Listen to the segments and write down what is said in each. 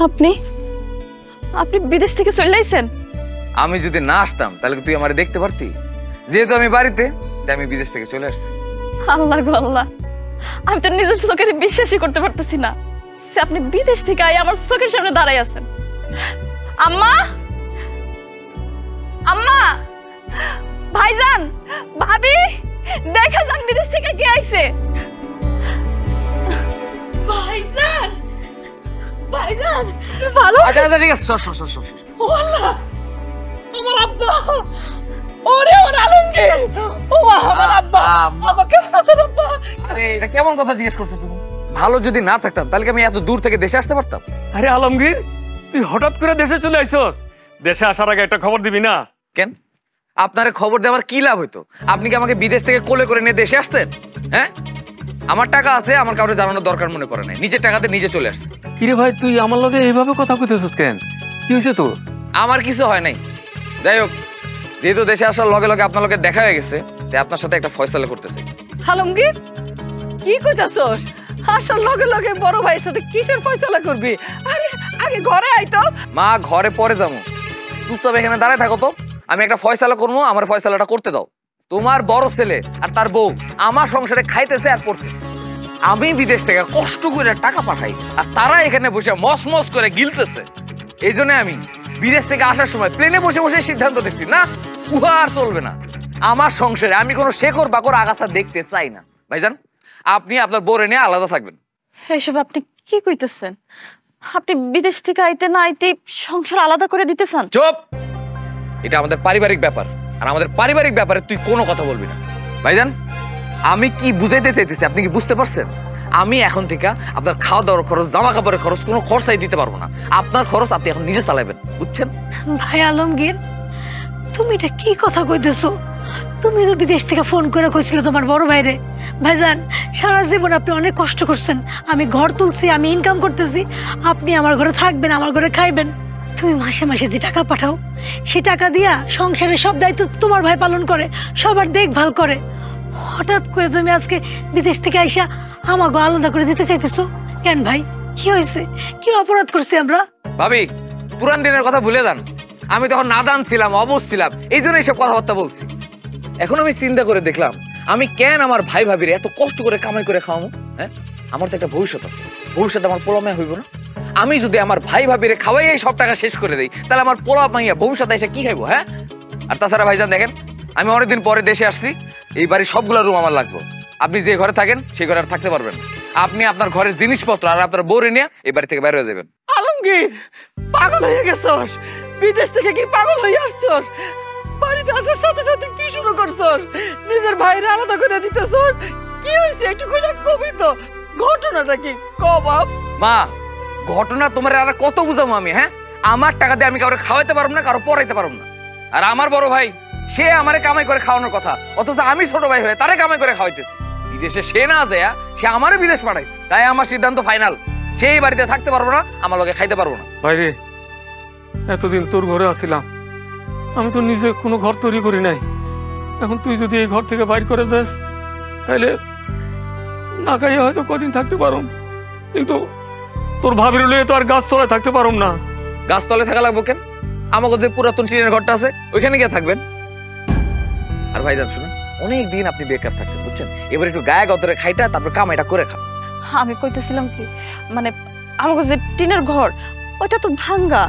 আপনি আপনি বিদেশ থেকে চলে আইছেন? আমি যদি না আসতাম তাহলে তুই আমারে দেখতে পারতি। যেহেতু আমি বাড়িতে, তাই আমি বিদেশ থেকে চলে আসছি। আল্লাহ গো আল্লাহ, আমি তো নিজের চোখে বিশ্বাসই করতে পারতেছি না যে আপনি বিদেশ থেকে আই আমার চোখের সামনে দাঁড়াই আছেন। আম্মা, আম্মা, ভাইজান, ভাবি, দেখা যান বিদেশ থেকে কে আইছে। ভাইজান, ভাইজান, ভালো? আচ্ছা আচ্ছা ঠিক আছে, সর সর সর সর। ও আল্লাহ, আমার আব্বা, ওরে ওর আলমগীর, ও আমার আব্বা, আমাকে কেমন আব্বা? আরে এটা কেমন কথা জিজ্ঞেস করছো তুমি? ভালো যদি না থাকতাম তাহলে কি আমি এত দূর থেকে দেশে আসতে পারতাম? আরে আলমগীর, তুই হঠাৎ করে দেশে চলে আইছস। দেশে আসার আগে একটা খবর দিবি না? কেন? আপনারে খবর দেওয়ার কি লাভ হইতো? আপনি কি আমাকে বিদেশ থেকে কোলে করে নিয়ে দেশে আসতেন? হ্যাঁ, আমার টাকা আছে, আমার কাউকে জানানোর দরকার মনে পড়ে নাই, নিজের টাকাতে নিজে চলে আসছে। কিরে ভাই, তুই আমার লগে এইভাবে কথা কইতেছস কেন? কি হয়েছে তোর? আমার কিছু হয় নাই। যাই হোক, যেহেতু দেশে আসার লগে লগে আপনার লগে দেখা হয়ে গেছে, তাই আপনার সাথে একটা ফয়সালা করতেছে। আলমগীর, কি কইতাছস? আসার লগে লগে বড় ভাইয়ের সাথে কিসের ফয়সালা করবি? আরে আগে ঘরে আইতো। মা, ঘরে পরে যাবো, চুপচাপ এখানে দাঁড়ায় থাকো তো। আমি একটা ফয়সালা করবো, আমার ফয়সালাটা করতে দাও। তোমার বড় ছেলে আর তার বউ আমার সংসারে খাইতেছে আর পড়তেছে। আমি বিদেশ থেকে কষ্ট করে টাকা পাঠাই আর তারা এখানে বসে মস মস করে গিলতেছে। এই জন্য আমি বিদেশ থেকে আসার সময় প্লেনে বসে বসে সিদ্ধান্ত নিচ্ছি, না, উহা আর চলবে না। আমার সংসারে আমি কোনো শেকড় বাকড় আগাছা দেখতে চাই না। ভাইজান, আপনি আপনার বউরে নিয়ে আলাদা থাকবেন। এসব আপনি কি কইতেছেন? আপনি বিদেশ থেকে আইতে না আইতে সংসার আলাদা করে দিতে চান? চুপ! এটা আমাদের পারিবারিক ব্যাপার, আর আমাদের পারিবারিক ব্যাপারে তুই কোনো কথা বলবি না। ভাইজান, আমি কি বুঝাইতে চাইতেছি আপনি কি বুঝতে পারছেন? আমি এখন থেকে আপনার খাওয়া দাওয়ার খরচ, জামা কাপড়ের খরচ কোনো খরচাই দিতে পারবো না। আপনার খরচ আপনি এখন নিজে চালাবেন, বুঝছেন? ভাই আলমগীর, তুমি এটা কি কথা কইতেছো? তুমি তো বিদেশ থেকে ফোন করে কইছিলে তোমার বড় ভাইরে। ভাইজান, সারা জীবন আপনি অনেক কষ্ট করছেন, আমি ঘর তুলছি, আমি ইনকাম করতেছি, আপনি আমার ঘরে থাকবেন, আমার ঘরে খাইবেন। তুমি মাসে মাসে যে টাকা পাঠাও, সে টাকা দিয়া সংসারের সব দায়িত্ব তোমার ভাই পালন করে, সবার দেখভাল করে। হঠাৎ করে তুমি আজকে বিদেশ থেকে আইসা আমাকে আলাদা করে দিতে চাইতেছো কেন? ভাই, কি হয়েছে? কি অপরাধ করছি আমরা? ভাবি, পুরান দিনের কথা ভুলে যান। আমি তখন নাদান ছিলাম, অবশ ছিলাম, এই জন্য এইসব কথাবার্তা বলছি। এখন আমি চিন্তা করে দেখলাম, আমি কেন আমার ভাই ভাবিরে এত কষ্ট করে কামাই করে খাওয়াবো? হ্যাঁ, আমার তো একটা ভবিষ্যৎ আছে, ভবিষ্যৎ আমার পোলা মাইয়া হইব না? আমি যদি আমার ভাই ভাবিরে খাওয়াই এই সব টাকা শেষ করে দেই, তাহলে আমার পোলা মাইয়া ভবিষ্যৎ এসে কি খাইবো? হ্যাঁ, আর তাছাড়া ভাইজান দেখেন, আমি অনেকদিন পরে দেশে আসছি, এই বাড়ির সবগুলো রুম আমার লাগবে। আপনি যে ঘরে থাকেন সেই ঘরে আর থাকতে পারবেন না। আপনি আপনার ঘরের জিনিসপত্র আর আপনার বউরে নিয়ে এই বাড়ি থেকে বের হয়ে যাবেন। আলমগীর, পাগল হয়ে গেছস? বিদেশ থেকে কি পাগল হয়ে আসছস? বাড়িতে আসার সাথে সাথে কি শুরু করছস? নিজের ভাইরে আলাদা করে দিতেছস? কি হয়েছে একটু কইলে কবি তো, ঘটনাটা কি কও বাপ? মা, ঘটনা তোমার আর কত বুঝাবো আমি? হ্যাঁ, আমার টাকা দিয়ে আমি কাউকে খাওয়াইতে পারবো না, কারো পড়াইতে পারবো না। আর আমার বড় ভাই, সে আমারে কামাই করে খাওয়ানোর কথা, অথচ আমি ছোট ভাই হয়ে তারে কামাই করে খাওয়াইতেছি। বিদেশে সে না যায়, সে আমারে বিদেশ পাঠাইছে। তাই আমার সিদ্ধান্ত ফাইনাল, সেই বাড়িতে থাকতে পারবো না, আমার লগে খাইতে পারবো না। ভাইরে, এতদিন তোর ঘরে আসিলাম, আমি তো নিজে কোনো ঘর তৈরি করি নাই। এখন তুই যদি এই ঘর থেকে বাইর করে দেস, তাহলে না খাইয়ে হয়তো কদিন থাকতে পারো, কিন্তু তোর ভাবির লইয়ে তো আর গাছ তলায় থাকতে পারো না। গাছতলে থাকা লাগবো কেন? আমাকে যে পুরাতন টিনের ঘরটা আছে ওইখানে গিয়ে থাকবেন। আর ভাইজান শুনুন, অনেক দিন আপনি বেকার থাকছেন, বুঝছেন? এবার একটু গায়ে গতরে খাইটা তারপর কামাইটা করে খান। আমি কইতেছিলাম কি, মানে আমাকে যে টিনের ঘর ওটা তো ভাঙ্গা।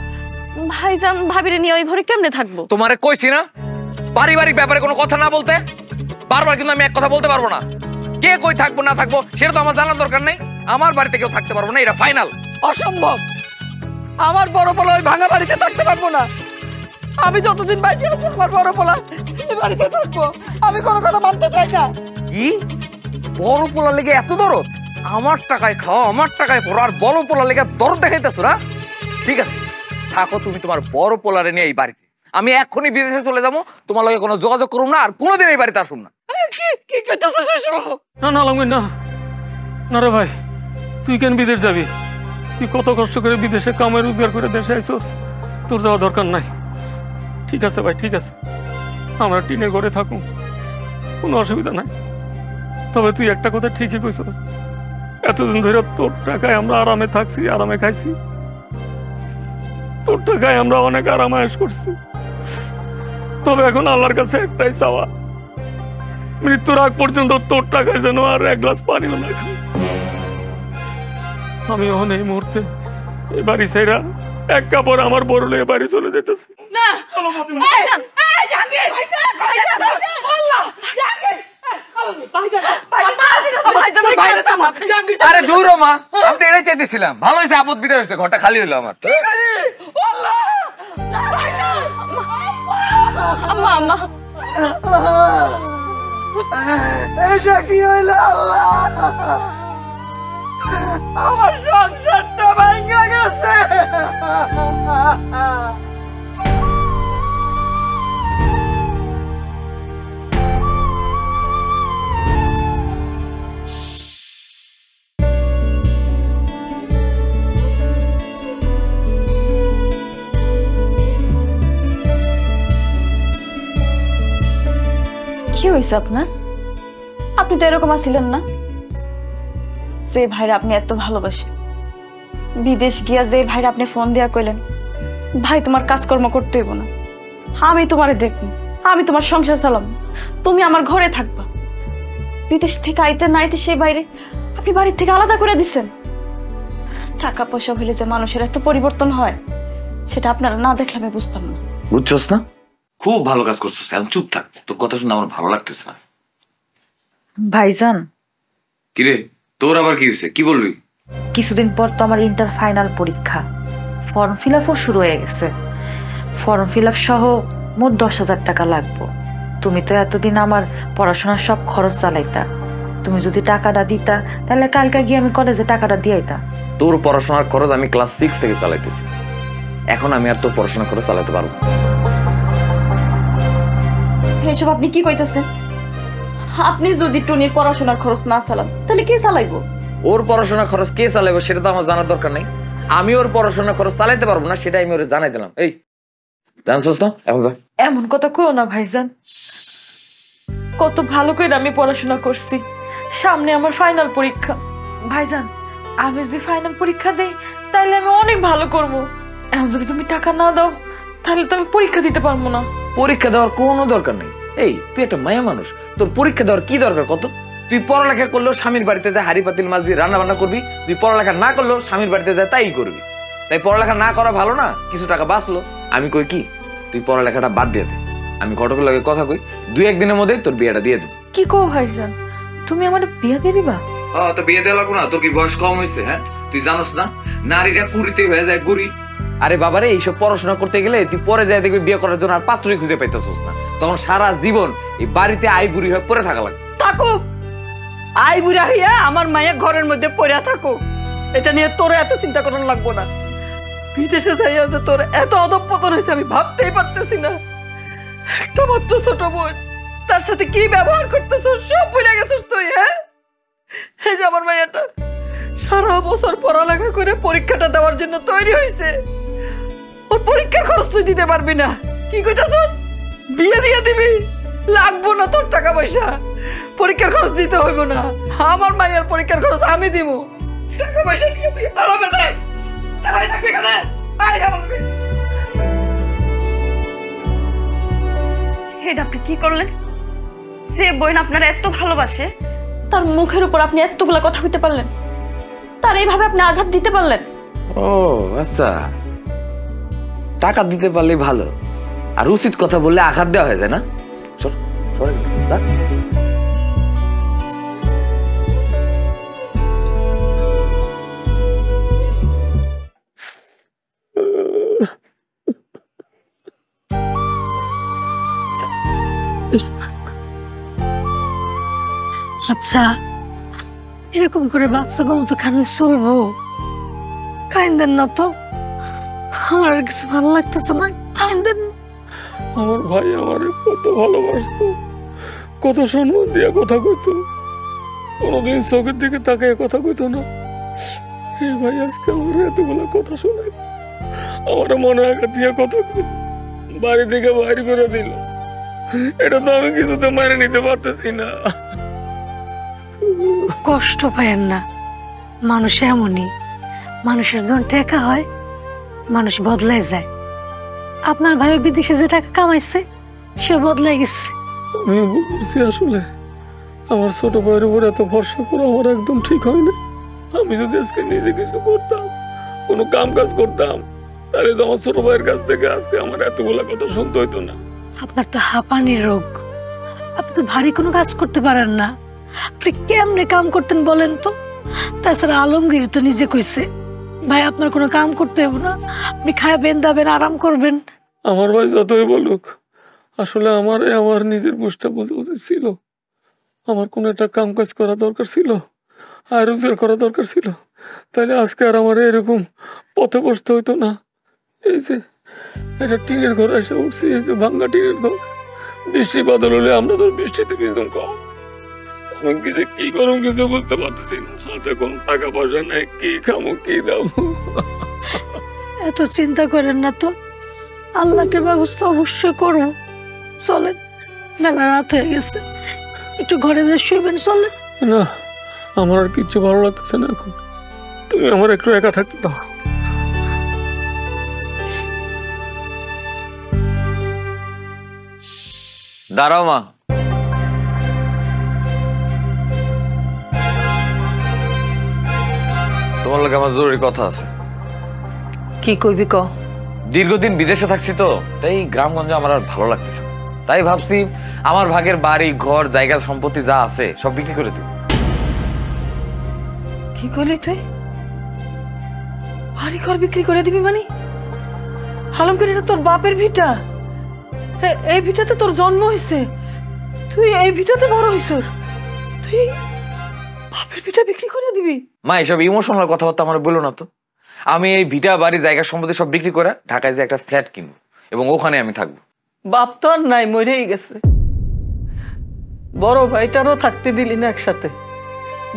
ভাইজান ভাবিরে নিয়ে ওই ঘরে কেমনে থাকবো? তোমারে কইছি না পারিবারিক ব্যাপারে কোনো কথা না বলতে। বারবার কিন্তু আমি এক কথা বলতে পারবো না। কে কই থাকবো না থাকবো সেটা তো আমার জানার দরকার নেই। আমার বাড়িতে কেউ থাকতে পারবো না, এটা ফাইনাল। অসম্ভব, আমার বড় পোলা ওই ভাঙা বাড়িতে থাকতে পারবো না। আমি যতদিন বাইরে আছি আমার বড় পোলা এই বাড়িতে থাকবো। আমি কোনো কথা মানতে চাই না। কি বড় পোলা লেগে এত দরদ? আমার টাকায় খাও, আমার টাকায় পড়ো, আর বড় পোলা লেগে দরদ দেখাইতেছো না? ঠিক আছে, থাকো তুমি তোমার বড় পোলারে নিয়ে এই বাড়িতে। আমি এখনই বিদেশে চলে যাবো, তোমার লগে কোনো যোগাযোগ করুম না, আর কোনোদিন এই বাড়িতে আসুন না। কি কইতাছস এসব? না না আলমগীর, না না রে ভাই, তুই কেন বিদেশ যাবি? তুই কত কষ্ট করে বিদেশে কামাই রোজগার করে দেশে আইসস, তোর যাওয়া দরকার নাই। ঠিক আছে ভাই, ঠিক আছে, আমরা টিনের ঘরে থাকুন, কোনো অসুবিধা নাই। তবে তুই একটা কথা ঠিকই কইছস, এতদিন ধরে তোর টাকায় আমরা আরামে থাকছি, আরামে খাইছি। তোর টাকায় আমরা অনেক আরামায়েশ করছি, তবে এখন আল্লাহর কাছে একটাই চাওয়া, মৃত্যুর আগ পর্যন্ত তোর টাকায় যেন আর এক গ্লাস পানিও না খাই। আমি এখন এই মুহূর্তে এই বাড়ি ছেড়া এক কাপড় আমার বড় এ বাড়ি চলে যেতেছি। আরে দূর হ মা, আমি তো এটাই চাইতেছিলাম। ভালো হয়েছে, আপদ বিদায় হয়েছে, ঘরটা খালি হলো আমার। এটা কি হইলো আল্লাহ, আমার সংসারটা ভাঙা গেছে। কি হয়েছে আপনার? আপনি তো এরকম আছিলেন না। যে ভাইরা আপনি এত ভালোবাসেন, বিদেশ গিয়া যে ভাইরা আপনি ফোন দিয়া কইলেন ভাই তোমার কাজকর্ম করতে হইব না, আমি তোমারে দেখব, আমি তোমার সংসার চালাম, তুমি আমার ঘরে থাকবা, বিদেশ থেকে আইতে না আইতে সেই বাইরে আপনি বাড়ির থেকে আলাদা করে দিচ্ছেন। টাকা পয়সা হইলে যে মানুষের এত পরিবর্তন হয় সেটা আপনারা না দেখলে আমি বুঝতাম না। বুঝছস না? খুব ভালো কাজ করছিস, এখন চুপ থাক, তোর কথা শুনে আমার ভালো লাগতেছে না। ভাইজান, কিরে তোর আবার কি হয়েছে, কি বলবি? কিছুদিন পর তো আমার ইন্টার ফাইনাল পরীক্ষা, ফর্ম ফিল আপও শুরু হয়ে গেছে। ফর্ম ফিল আপ সহ মোট 10,000 টাকা লাগবে। তুমি তো এতদিন আমার পড়াশোনার সব খরচ চালাইতা, তুমি যদি টাকাটা দিতা তাহলে কালকে গিয়ে আমি কলেজে টাকাটা দিয়াইতা। তোর পড়াশোনার খরচ আমি ক্লাস 6 থেকে চালাইতেছি, এখন আমি আর তোর পড়াশোনা খরচ চালাতে পারবো? এসব আপনি কি কইতেছেন? আপনি যদি টুনির পড়াশোনার খরচ না চালান তাহলে কে চালাইবো? ওর পড়াশোনার খরচ কে চালাইবো সেটা তো আমার জানার দরকার নাই। আমি ওর পড়াশোনার খরচ চালাইতে পারবো না সেটা আমি ওর জানাই দিলাম। এই জানছস না? এখন এমন কথা কইও না ভাইজান, কত ভালো করে আমি পড়াশোনা করছি, সামনে আমার ফাইনাল পরীক্ষা। ভাইজান, আমি যদি ফাইনাল পরীক্ষা দেই তাহলে আমি অনেক ভালো করব। এখন যদি তুমি টাকা না দাও তাহলে তো আমি পরীক্ষা দিতে পারবো না। পরীক্ষা দেওয়ার কোনো দরকার নেই। এই তুই একটা মায়া মানুষ, তোর পরীক্ষা দেওয়ার কি দরকার কত? তুই পড়ালেখা করলেও স্বামীর বাড়িতে যায় হাড়ি পাতিল মাছ দিয়ে রান্না বান্না করবি, তুই পড়ালেখা না করলেও স্বামীর বাড়িতে যায় তাই করবি। তাই পড়ালেখা না করা ভালো না? কিছু টাকা বাঁচলো। আমি কই কি তুই পড়ালেখাটা বাদ দিয়ে দে, আমি ঘটকের লগে কথা কই, 2-1 দিনের মধ্যে তোর বিয়েটা দিয়ে দেব। কি কও ভাইজান, তুমি আমার বিয়ে দিয়ে দিবা? তো বিয়ে দেওয়া লাগবো না? তোর কি বয়স কম হয়েছে? হ্যাঁ, তুই জানোস না নারীরা কুড়িতে হয়ে যায় গুড়ি। আরে বাবারে, এইসব পড়াশোনা করতে গেলে তুই পরে যায় দেখবি বিয়ে করার জন্য আর পাত্রই খুঁজে পাইতেছিস না, তখন সারা জীবন এই বাড়িতে আই বুড়ি হয়ে পড়ে থাকা লাগবে। থাকুক আই বুড়া হইয়া আমার মায়ের ঘরের মধ্যে পড়ে থাকুক, এটা নিয়ে তোর এত চিন্তা করার লাগবো না। বিদেশে যাইয়া যে তোর এত অধঃপতন হয়েছে আমি ভাবতেই পারতেছি না। একটা মাত্র ছোট বোন, তার সাথে কি ব্যবহার করতেছ সব ভুলে গেছিস তুই। হ্যাঁ, এই যে আমার মাইয়াটা সারা বছর পড়ালেখা করে পরীক্ষাটা দেওয়ার জন্য তৈরি হয়েছে, ওর পরীক্ষার খরচ তুই দিতে পারবি না। কি কইতাছ? বিয়ে দিয়ে দিবি? লাগবো না তোর টাকা পয়সা, পরীক্ষার খরচ দিতে হইব না। আমার মায়ের পরীক্ষার খরচ আমি দিব। টাকা পয়সা দিয়ে তুই আরামে যাই, তাই থাকবি এখানে। এটা আপনি কি করলেন? যে বোন আপনারা এত ভালোবাসে তার মুখের উপর আপনি এতগুলা কথা কইতে পারলেন, তার এইভাবে আপনি আঘাত দিতে পারলেন? ও আচ্ছা, টাকা দিতে পারলে ভালো, আর উচিত কথা বললে আঘাত দেওয়া হয়ে যায় না? সর সরে যা। আচ্ছা, এরকম করে বাচ্চাকে মতো খানে চলবো? কাইন্দেন না তো, আমার আর কিছু ভালো লাগতেছে না। কাইন্দেন। আমার ভাই আমারে কত ভালোবাসতো, কত সম্মান দিয়ে কথা কইতো, কোনোদিন চোখের দিকে তাকায় কথা কইতো না। এই ভাই আজকে আমার এতগুলো কথা শুনে আমার মনে আঘাত দিয়ে কথা কই, বাড়ি থেকে বাইরে করে দিল। এটা তো আমি কিছুতে মেনে নিতে পারতেছি না। কষ্ট পায়েন না, মানুষ এমনই। মানুষের যখন টেকা হয় মানুষ বদলাই যায়। আপনার ভাই বিদেশে যে টাকা কামাইছে সে বদলাই গেছে। আমি বুঝছি আসলে আমার ছোট ভাইয়ের উপর এত ভরসা করা আমার একদম ঠিক হয় না। আমি যদি আজকে নিজে কিছু করতাম, কোনো কাম কাজ করতাম, তাহলে তো আমার ছোট ভাইয়ের কাছ থেকে আজকে আমার এতগুলা কথা শুনতে হইতো না। আপনার তো হাঁপানির রোগ, আপনি তো ভারী কোনো কাজ করতে পারেন না। আপনি কেমনে কাম করতেন বলেন তো? তাছাড়া আলমগীর তো নিজে কইছে ভাই আপনার কোনো কাম করতে হবে না, আপনি খাবেন দাবেন আরাম করবেন। আমার ভাই যতই বলুক, আসলে আমার নিজের বুঝটা বোঝা উচিত ছিল। আমার কোনো একটা কাম কাজ করা দরকার ছিল, আর রোজগার করা দরকার ছিল, তাহলে আজকে আর আমার এরকম পথে বসতে হইতো না। এই যে এটা টিনের ঘর এসে উঠছি, এই যে ভাঙ্গা টিনের ঘর, বৃষ্টি বাদল হলে আমরা তো বৃষ্টিতে ভিজতাম কম। আমি কি করুম কিছু বুঝতে পারতেছি না, হাতে কোনো টাকা পয়সা নেই, কি খামো কি দাবো। এত চিন্তা করেন না তো, আল্লাহকে ব্যবস্থা অবশ্যই করবো। চলেন, মেলা রাত হয়ে গেছে, একটু ঘরে যে শুইবেন। চলেন। না, আমার আর কিচ্ছু ভালো লাগতেছে না এখন, তুমি আমার একটু একা থাকতে দাও। দাঁড়াও মা, তোমার লগে আমার জরুরি কথা আছে। কি কইবি ক? দীর্ঘদিন বিদেশে থাকছি তো, তাই গ্রামগঞ্জে আমার আর ভালো লাগতেছে না। তাই ভাবছি আমার ভাগের বাড়ি ঘর জায়গা সম্পত্তি যা আছে সব বিক্রি করে দিই। কি করলি তুই? বাড়ি ঘর বিক্রি করে দিবি মানে? আলমগীর, এটা তোর বাপের ভিটা, এই ভিটাতে তোর জন্ম হয়েছে, তুই এই ভিটাতে বড় হইছ, তুই বাপের ভিটা বিক্রি করে দিবি? মা, এসব ইমোশনাল কথাবার্তা আমার বলো না তো। আমি এই ভিটা বাড়ি জায়গা সম্পত্তি সব বিক্রি করে ঢাকায় যে একটা ফ্ল্যাট কিনবো এবং ওখানে আমি থাকবো। বাপ তো আর নাই, মরেই গেছে। বড় ভাইটারও থাকতে দিলি না একসাথে,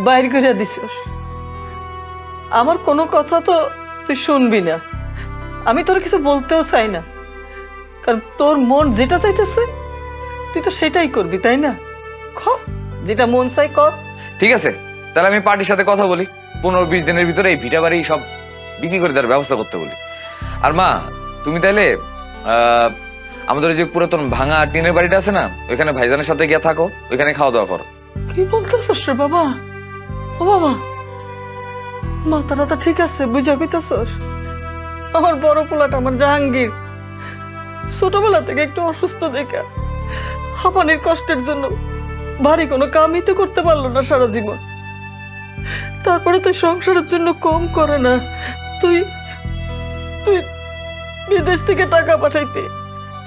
বাইর করে দিস। আমার কোনো কথা তো তুই শুনবি না, আমি তোর কিছু বলতেও চাই না, কারণ তোর মন যেটা চাইতেছে তুই তো সেটাই করবি, তাই না? যেটা মন চাই কর। ঠিক আছে, তাহলে আমি পার্টির সাথে কথা বলি, 15-20 দিনের ভিতরে এই ভিটা বাড়ি সব বিক্রি করে দেওয়ার ব্যবস্থা করতে বলি। আর মা, তুমি তাইলে আমাদের যে পুরাতন ভাঙা টিনের বাড়িটা আছে না, ওইখানে ভাইজানের সাথে গিয়ে থাকো, ওইখানে খাওয়া দাওয়া করো। কি বলতেছস রে বাবা? ও বাবা, মাথাটা ঠিক আছে, বুঝা কইতাছস? আমার বড় পোলাটা, আমার জাহাঙ্গীর, ছোটবেলা থেকে একটু অসুস্থ দেখা হাঁপানির কষ্টের জন্য বাড়ি কোনো কামই তো করতে পারলো না সারা জীবন। তারপরে তুই সংসারের জন্য কম করে না, তুই তুই বিদেশ থেকে টাকা পাঠাইতে,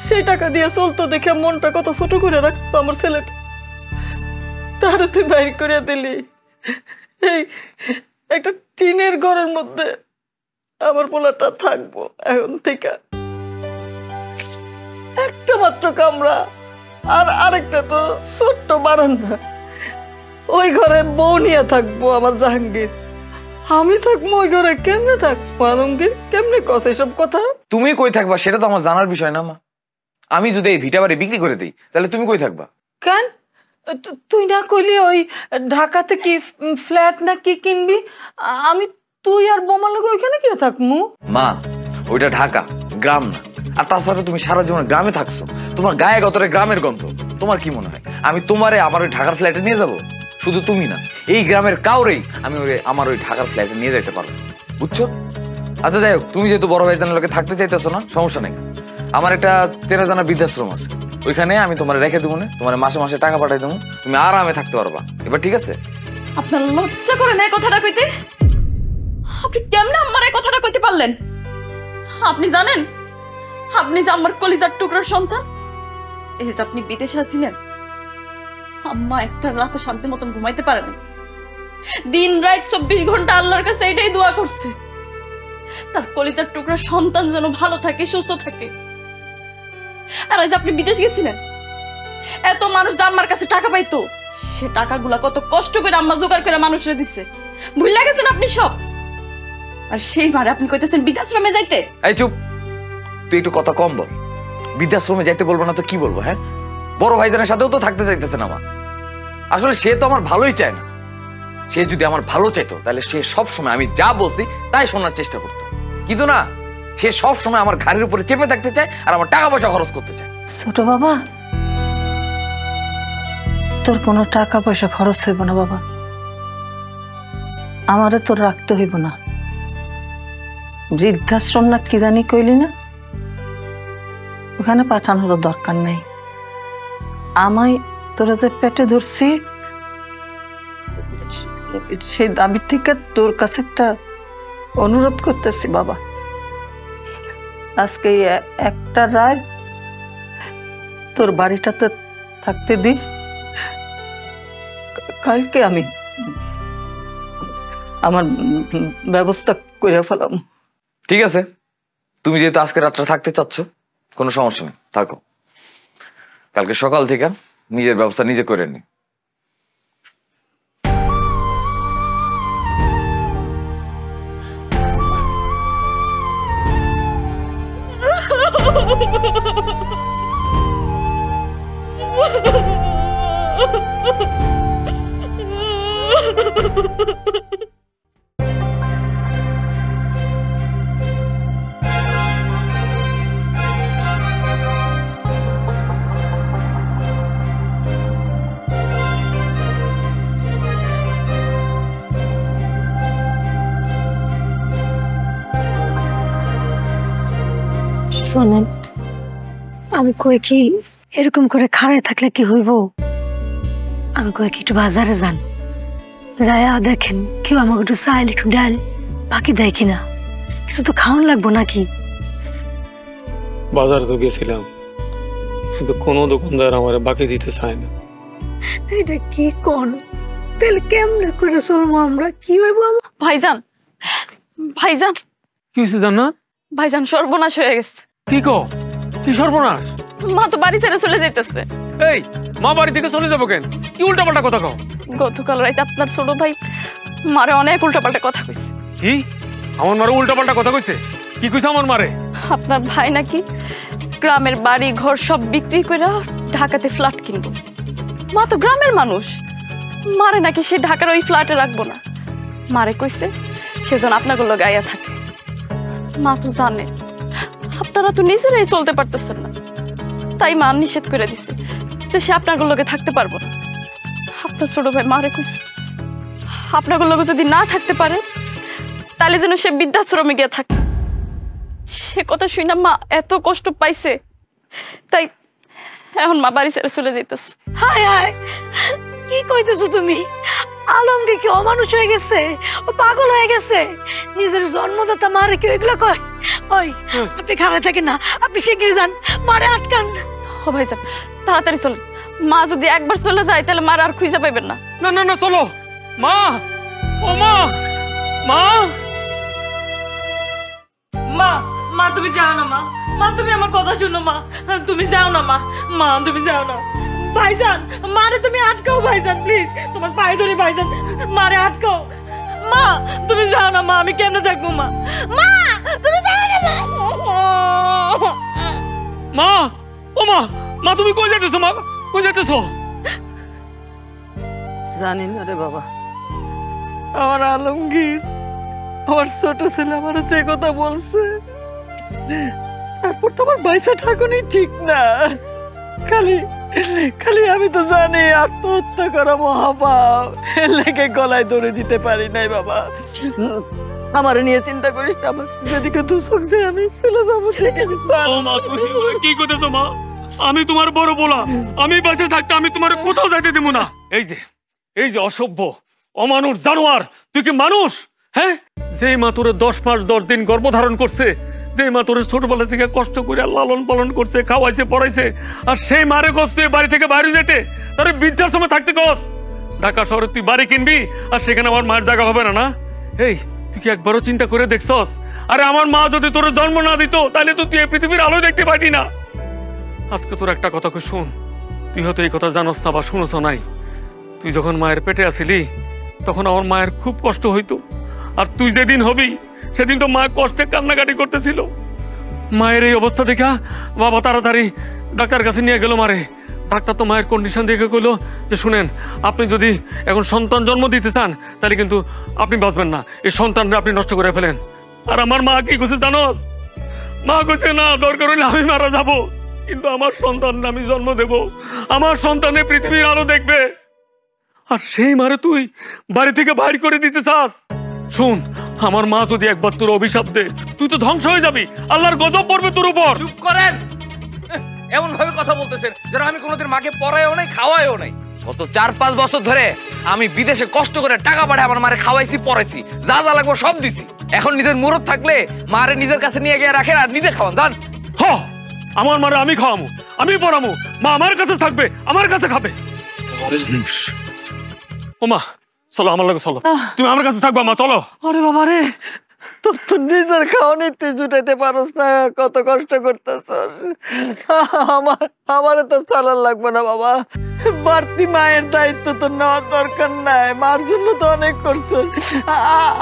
সেই টাকা দিয়ে চলতো দেখে মনটা কত ছোট করে রাখতো আমার ছেলেটা, তার তুই বাইর করে দিলি এই একটা টিনের ঘরের মধ্যে। আমার পোলাটা থাকবো এখন থেকে একটা মাত্র কামরা, আর আরেকটা তো ছোট্ট বারান্দা, ওই ঘরে বউ নিয়ে থাকবো আমার জাহাঙ্গীর। আমি থাকবো ওই ঘরে? কেমনে থাকবো আলমগীর? কেমনে কস এসব কথা? তুমি কই থাকবা সেটা তো আমার জানার বিষয় না মা। আমি যদি এই ভিটা বাড়ি বিক্রি করে দিই তাহলে তুমি কই থাকবা? কেন তুই না কইলি ওই ঢাকাতে কি ফ্ল্যাট না কি কিনবি? আমি তুই আর বোমার লোক ওইখানে কি থাকমু? মা, ওইটা ঢাকা, গ্রাম না। আর তাছাড়া তুমি সারা জীবন গ্রামে থাকছো, তোমার গায়ে গতরে গ্রামের গন্ধ। তোমার কি মনে হয় আমি তোমারে আমার ওই ঢাকার ফ্ল্যাটে নিয়ে যাব? শুধু তুমি না, এই গ্রামের কাউরেই আমি আমার ওই ঢাকার ফ্ল্যাটে নিয়ে যেতে পারবো, বুঝছো? আচ্ছা যাই হোক, তুমি যেহেতু বড় ভাইজানের লোকে থাকতে চাইতেছো না, সমস্যা নেই। আমার একটা চেনা জানা বৃদ্ধাশ্রম আছে, ওইখানে আমি তোমার রেখে দেবো না, তোমার মাসে মাসে টাকা পাঠাই দেবো, তুমি আরামে থাকতে পারবা। এবার ঠিক আছে? আপনার লজ্জা করে না এই কথাটা কইতে? আপনি কেমনে আমার এই কথাটা কইতে পারলেন? আপনি জানেন আপনি যে আমার কলিজার টুকরার সন্তান? এই যে আপনি বিদেশে আছিলেন, আম্মা একটা রাতও শান্তি মতন ঘুমাইতে পারে না, দিন রাত 24 ঘন্টা আল্লাহর কাছে এটাই দোয়া করছে তার কলিজার টুকরার সন্তান যেন ভালো থাকে, সুস্থ থাকে। আর আজ আপনি বিদেশ গেছিলেন, এত মানুষ আম্মার কাছে টাকা পাইতো, সে টাকাগুলা কত কষ্ট করে আম্মা জোগাড় করে মানুষরে দিচ্ছে, ভুলে গেছেন আপনি সব। আর সেই মারে আপনি কইতেছেন বৃদ্ধাশ্রমে যাইতে? এই চুপ, তুই একটু কথা কম বল। বৃদ্ধাশ্রমে যাইতে বলবো না তো কি বলবো? হ্যাঁ, বড় ভাইজানের সাথেও তো থাকতে চাইতেছে না আমার। আসলে সে তো আমার ভালোই চায় না। সে যদি আমার ভালো চাইতো তাহলে সে সব সময় আমি যা বলছি তাই শোনার চেষ্টা করতো, কিন্তু না, সে সব সময় আমার ঘাড়ের উপরে চেপে থাকতে চায় আর আমার টাকা পয়সা খরচ করতে চায়। ছোট বাবা, তোর কোনো টাকা পয়সা খরচ হইব না বাবা, আমারে তোর রাখতে হইব না। বৃদ্ধাশ্রম না কি জানি কইলি না, ওখানে পাঠানোর দরকার নাই। আমায় তোরা যে পেটে ধরছি সেই দাবি থেকে তোর কাছে একটা অনুরোধ করতেছি বাবা, আজকে একটা রাত তোর বাড়িটাতে থাকতে দিস, কালকে আমি আমার ব্যবস্থা করে ফেলাম। ঠিক আছে, তুমি যেহেতু আজকে রাতটা থাকতে চাচ্ছ কোনো সমস্যা নেই, থাকো। কালকে সকাল থেকে নিজের ব্যবস্থা নিজে করে নি। শোনেন, আমি কই কি এরকম করে খাড়ায় থাকলে কি হইব? আমি কই কি একটু বাজারে যান, যায়া দেখেন কেউ আমাকে একটু চাইল একটু ডাল বাকি দেয় কিনা, কিছু তো খাওয়ান লাগবো নাকি। বাজারে তো গেছিলাম, কিন্তু কোনো দোকানদার আমার বাকি দিতে চায় না। এটা কি কোন তাহলে কেমনে করে চলবো আমরা, কি হইব? ভাইজান, ভাইজান, কি হয়েছে জান্নাত? ভাইজান সর্বনাশ হয়ে গেছে। কি কো? কি সর্বনাশ? মা তো বাড়ি ছেড়ে চলে যাইতেছে। এই মা বাড়ি থেকে চলে যাবো কেন? কি উল্টাপাল্টা কথা কও? গতকাল রাতে আপনার ছোট ভাই মারে অনেক উল্টাপাল্টা কথা কইছে। কি আমার মারে উল্টাপাল্টা কথা কইছে? কি কইছে আমার মারে? আপনার ভাই নাকি গ্রামের বাড়ি ঘর সব বিক্রি করে ঢাকাতে ফ্ল্যাট কিনবো। মা তো গ্রামের মানুষ, মারে নাকি সে ঢাকার ওই ফ্ল্যাটে রাখবো না। মারে কইছে সেজন আপনাগুলো গাইয়া থাকে। মা তো জানে আপনারা তো নিজেরাই চলতে পারতেছেন না, তাই মা নিষেধ করে দিছে যে সে আপনাগুলোকে থাকতে পারবো না। আপনার ছোট ভাই মারে কইছে আপনাগুলোকে যদি না থাকতে পারে তাহলে যেন সে বৃদ্ধাশ্রমে গিয়ে থাকে। সে কথা শুই না মা এত কষ্ট পাইছে, তাই এখন মা বাড়ি ছেড়ে চলে যাইতেছে। হায় হায়, কি কইতেছো তুমি? আলমগীর কি অমানুষ হয়ে গেছে? ও পাগল হয়ে গেছে? নিজের জন্মদাতা মারে কি এগুলো কয়? ওই আপনি খারাপ থাকেন না, আপনি শিগগির যান, মারে আটকান। ও ভাইজান তাড়াতাড়ি চলেন, মা যদি একবার চলে যায় তাহলে মার আর খুঁজে পাইবেন না। না না না, চলো মা। ও মা, মা, মা, মা তুমি যাও না মা, মা তুমি আমার কথা শুনো মা, তুমি যাও না মা, মা তুমি যাও না। ভাইজান, মারে তুমি আটকাও ভাইজান, প্লিজ তোমার পায়ে ধরে ভাইজান, মারে আটকাও। মা তুমি যাও না মা, আমি কেমনে থাকবো মা? মা তুমি যাও না মা। মা, ও মা, মা তুমি কই যাইতেছো? মা কই যাইতেছো? জানি না রে বাবা, আমার আলমগীর আমার ছোট ছেলে আমার যে কথা বলছে, তারপর তো আমার পয়সা ঠাকুরই ঠিক না। খালি খালি আমি তো জানি আত্মহত্যা করা মহাপাপ, লেগে গলায় ধরে দিতে পারি নাই বাবা। আমার নিয়ে চিন্তা করিস না, আমার যেদিকে দুঃখ যে আমি চলে যাবো, ঠিক আছে? ও মা, তুমি কি করতেছো মা? আমি তোমার বড় বলা, আমি বাঁচে থাকতে আমি তোমার কোথাও যাইতে দেবো না। এই যে অসভ্য অমানুষ জানোয়ার, তুই কি মানুষ? হ্যাঁ, যে মা তোরে 10 মাস 10 দিন গর্ভধারণ করছে, যে মা তোরে ছোটবেলা থেকে কষ্ট করে লালন পালন করছে, খাওয়াইছে পড়াইছে, আর সেই মারে কষ্ট তুই বাড়ি থেকে বাইরে যেতে, তারে বৃদ্ধাশ্রমে থাকতে কস। ঢাকা শহরে তুই বাড়ি কিনবি আর সেখানে আমার মায়ের জায়গা হবে না? না, এই তুই কি একবারও চিন্তা করে দেখছস? আরে আমার মা যদি তোর জন্ম না দিত তাহলে তো তুই এই পৃথিবীর আলো দেখতে পাইতি না। আজকে তোর একটা কথা কই শোন, তুই হয়তো এই কথা জানোস না বা শুনোস নাই। তুই যখন মায়ের পেটে আসিলি তখন আমার মায়ের খুব কষ্ট হইতো, আর তুই যেদিন হবি সেদিন তো মা কষ্টে কান্নাকাটি করতেছিল। মায়ের এই অবস্থা দেখা বাবা তাড়াতাড়ি ডাক্তার কাছে নিয়ে গেল মারে। ডাক্তার তো মায়ের কন্ডিশন দেখে কইলো যে শুনেন, আপনি যদি এখন সন্তান জন্ম দিতে চান তাহলে কিন্তু আপনি বাঁচবেন না, এই সন্তানটা আপনি নষ্ট করে ফেলেন। আর আমার মা কি কইছে জানোস? মা কইছে না, দরকার হলে আমি মারা যাব, কিন্তু আমার সন্তান আমি জন্ম দেব, আমার সন্তানে পৃথিবীর আলো দেখবে। আর সেই মারে তুই বাড়ি থেকে বাইর করে দিতে চাস? শোন, আমার মা যদি একবার তোর অভিশাপ দে, তুই তো ধ্বংস হয়ে যাবি, আল্লাহর গজব পড়বে তোর উপর। চুপ করেন। এমন ভাবে কথা বলতেছেন যেন আমি কোনোদিন মাকে পড়াইও নাই, খাওয়াইও নাই। গত 4-5 বছর ধরে আমি বিদেশে কষ্ট করে টাকা পাঠাই আমার মারে খাওয়াইছি, পড়াইছি, যা যা লাগবে সব দিছি। এখন নিজের মুরত থাকলে মারে নিজের কাছে নিয়ে গিয়ে রাখেন আর নিজে খাওয়ান যান। হ, আমার মারে আমি খাওয়ামু, আমি পড়ামু, মা আমার কাছে থাকবে, আমার কাছে খাবে। ও মা, চলো আমার লাগে, চলো, তুমি আমার কাছে থাকবা মা, চলো। ওরে বাবা রে, তোর তো নিজের খাওয়ানি তুই জুটাইতে পারস না, কত কষ্ট করতেছ। আমারে তো চালার লাগবে না বাবা, বাড়তি মায়ের দায়িত্ব তো নেওয়ার দরকার নাই, মার জন্য তো অনেক করছো।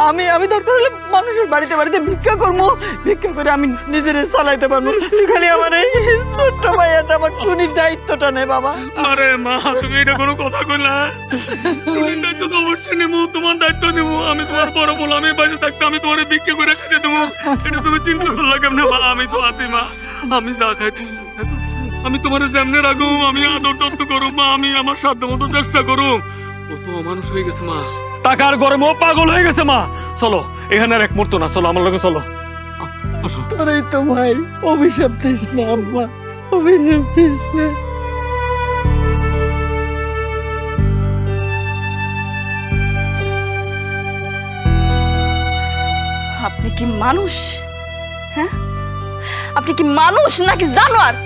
আমি দরকার হলে মানুষের বাড়িতে বাড়িতে ভিক্ষা করবো, ভিক্ষা করে আমি নিজের চালাইতে পারবো। তুই খালি আমার এই ছোট্ট ভাইয়াটা, আমার টুনির দায়িত্বটা নে বাবা। আরে মা, তুমি এটা কোনো কথা কইলা? টুনির দায়িত্ব তো অবশ্যই নেবো, তোমার দায়িত্ব নেবো। আমি তোমার বড় বল, আমি বাঁচে থাকতে আমি তোমার ভিক্ষা করে খেতে দেবো, এটা তুমি চিন্তা করলা কেমনে মা? আমি তো আছি মা, আমি যা খাই আমি তোমার যেমনে রাখবো, আমি আদর যত্ন করো মা, আমি আমার সাধ্য মতো চেষ্টা করো। ও তো মানুষ হয়ে গেছে মা, টাকার গরমে পাগল হয়ে গেছে মা। চলো, এখানে আর এক মুহূর্ত না, চলো আমার লগে চলো। তোরাই তো ভাই, অভিশাপ দিস না আব্বা, অভিশাপ দিস না। আপনি কি মানুষ? হ্যাঁ, আপনি কি মানুষ নাকি জানোয়ার?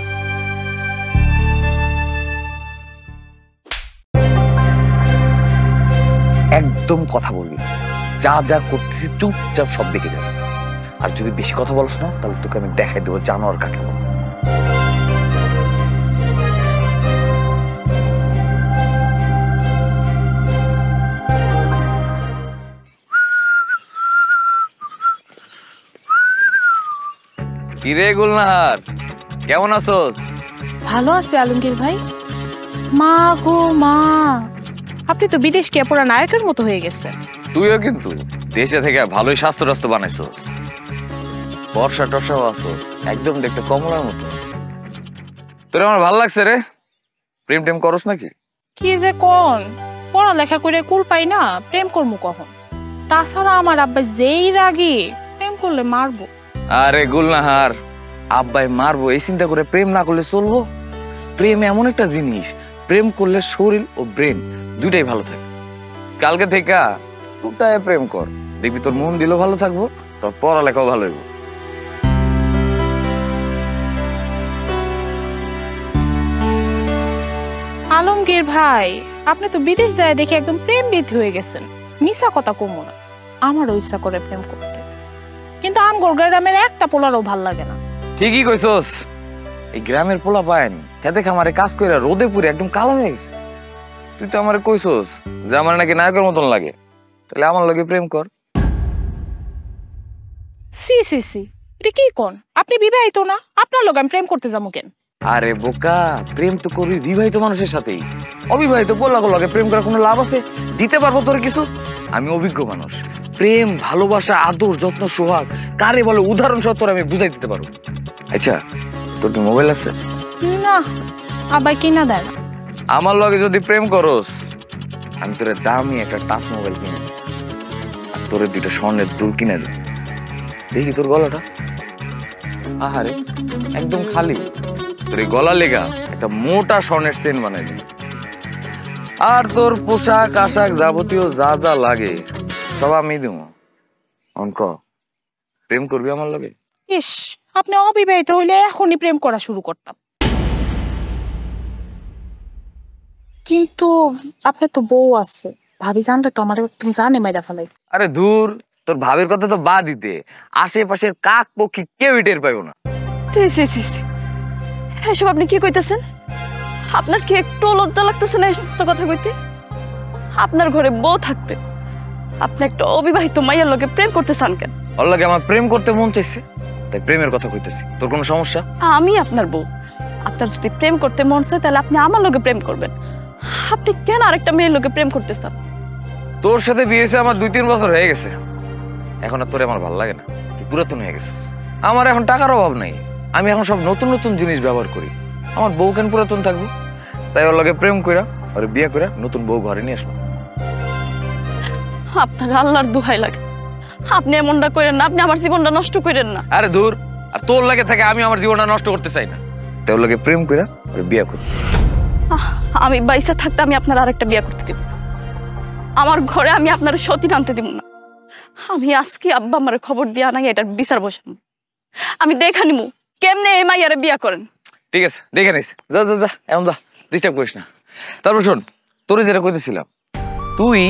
একদম কথা বলবি না। যা যা করতেছি চুপচাপ সব দিকে যাবে। আর যদি বেশি কথা বলছ না, তাহলে তোকে আমি দেখাই দেবো জানোয়ার কাকে বলে। কিরে গুলনাহার, কেমন আছোস? ভালো আছে আলমগীর ভাই। মা গো মা, আপনি তো বিদেশ কে পুরা নায়কের মতো হয়ে গেছেন। তুইও কিন্তু দেশে থেকে ভালোই স্বাস্থ্য টাস্থ্য বানাইছোস, বর্ষা টর্ষাও আছোস, একদম দেখতে কমলার মতো। তোর আমার ভালো লাগছে রে। প্রেম টেম করস নাকি? কি যে কোন, পড়ালেখা করে কুল পাই না, প্রেম করবো কখন? তাছাড়া আমার আব্বা যেই রাগী, প্রেম করলে মারবো। আরে গুলনাহার, আব্বাই মারবো এই চিন্তা করে প্রেম না করলে চলবো? প্রেম এমন একটা জিনিস, প্রেম করলে শরীর ও ব্রেন দুইটাই ভালো থাকে। কালকে থেকে দুটায় প্রেম কর, দেখবি তোর মন দিলেও ভালো থাকবো, তোর পড়ালেখাও ভালো হইব। আলমগীর ভাই, আপনি তো বিদেশ যায় দেখে একদম প্রেম বৃদ্ধি হয়ে গেছেন। মিশা কথা কমো না, আমারও ইচ্ছা করে প্রেম করতে, কিন্তু আমগর গ্রামের একটা পোলারও ভাল লাগে না। ঠিকই কইছস, এই গ্রামের পোলা পায়ন খেতে খামারে কাজ করে রোদে পুরে একদম কালো হয়ে গেছে। তুই তো আমারে কইছস যে আমার নাকি নায়কের মতন লাগে, তাহলে আমার লগে প্রেম কর। সি সি সি, এটা কি কোন? আপনি বিবাহিত না, আপনার লোক আমি প্রেম করতে যাবো কেন? আরে বোকা, প্রেম তো করবি বিবাহিত মানুষের সাথেই। অবিবাহিত পোলা লগে প্রেম করার কোনো লাভ আছে? দিতে পারবো তোর কিছু? আমি অভিজ্ঞ মানুষ, প্রেম ভালোবাসা আদর যত্ন সোহাগ কারে বলে উদাহরণ সহ তোর আমি বুঝাই দিতে পারবো। আচ্ছা, তোর কি মোবাইল আছে? না, আবার কিনা দেয় না। আমার লগে যদি প্রেম করস, আমি তোর দামি একটা টাচ মোবাইল কিনে দেব, আর তোর দুইটা স্বর্ণের দুল কিনে দেব। দেখি তোর গলাটা, আহারে একদম খালি, তোর এই গলা লেগা একটা মোটা স্বর্ণের চেন বানাই দেব। আর তোর পোশাক আশাক যাবতীয় যা যা লাগে সব আমি দেব। অঙ্ক প্রেম করবি আমার লগে? ইস, আপনি অবিবাহিত হইলে এখনই প্রেম করা শুরু করতাম, কিন্তু আপনার তো বউ আছে, ভাবি জানলে তো আমার তুমি জানে মাইরা ফেলাই। আরে দূর, তোর ভাবের কথা তো বাদ দিতে, আশেপাশের কাক পক্ষী কেউ টের পাইব না। এসব আপনি কি কইতেছেন? আপনার কি একটু লজ্জা লাগতেছে না এসব কথা কইতে? আপনার ঘরে বউ থাকতে আপনি একটা অবিবাহিত মাইয়ার লগে প্রেম করতে চান কেন? ওর লগে আমার প্রেম করতে মন চাইছে, তাই প্রেমের কথা কইতেছি। তোর কোনো সমস্যা? আমি আপনার বউ, আপনার যদি প্রেম করতে মন চায় তাহলে আপনি আমার লগে প্রেম করবেন। আপনি কেন আরেকটা মেয়ের লগে প্রেম করতে চান? তোর সাথে বিয়ে হয়েছে আমার 2-3 বছর হয়ে গেছে, এখন আর তোরে আমার ভালো লাগে না, তুই পুরাতন হয়ে গেছিস। আমার এখন টাকার অভাব নাই, আমি এখন সব নতুন নতুন জিনিস ব্যবহার করি। আমার বউ কেন পুরাতন থাকবো? তাই ওর লগে প্রেম কইরা আর বিয়ে কইরা নতুন বউ ঘরে নিয়ে আসবো। আপনার আল্লাহর দোহাই লাগে, আপনি এমনটা করেন না, আপনি আমার জীবনটা নষ্ট করেন না। আরে দূর, আর তোর লাগে থাকে আমি আমার জীবনটা নষ্ট করতে চাই না। তাই ওর লগে প্রেম কইরা আর বিয়ে করি। আমি বাইসা থাকতে আমি আপনার আরেকটা বিয়ে করতে দিব। আমার ঘরে আমি আপনার সতী আনতে দিব না। আমি আজকে আব্বা আমার খবর দিয়া নাই এটার বিচার বসাম। আমি দেখা নিমু কেমনে এই মাইয়ারে বিয়া করেন। ঠিক আছে, দেখে নিস। যা যা যা, এমন যা, ডিস্টার্ব করিস না। তারপর শোন, তোর যেটা কইতেছিলাম, তুই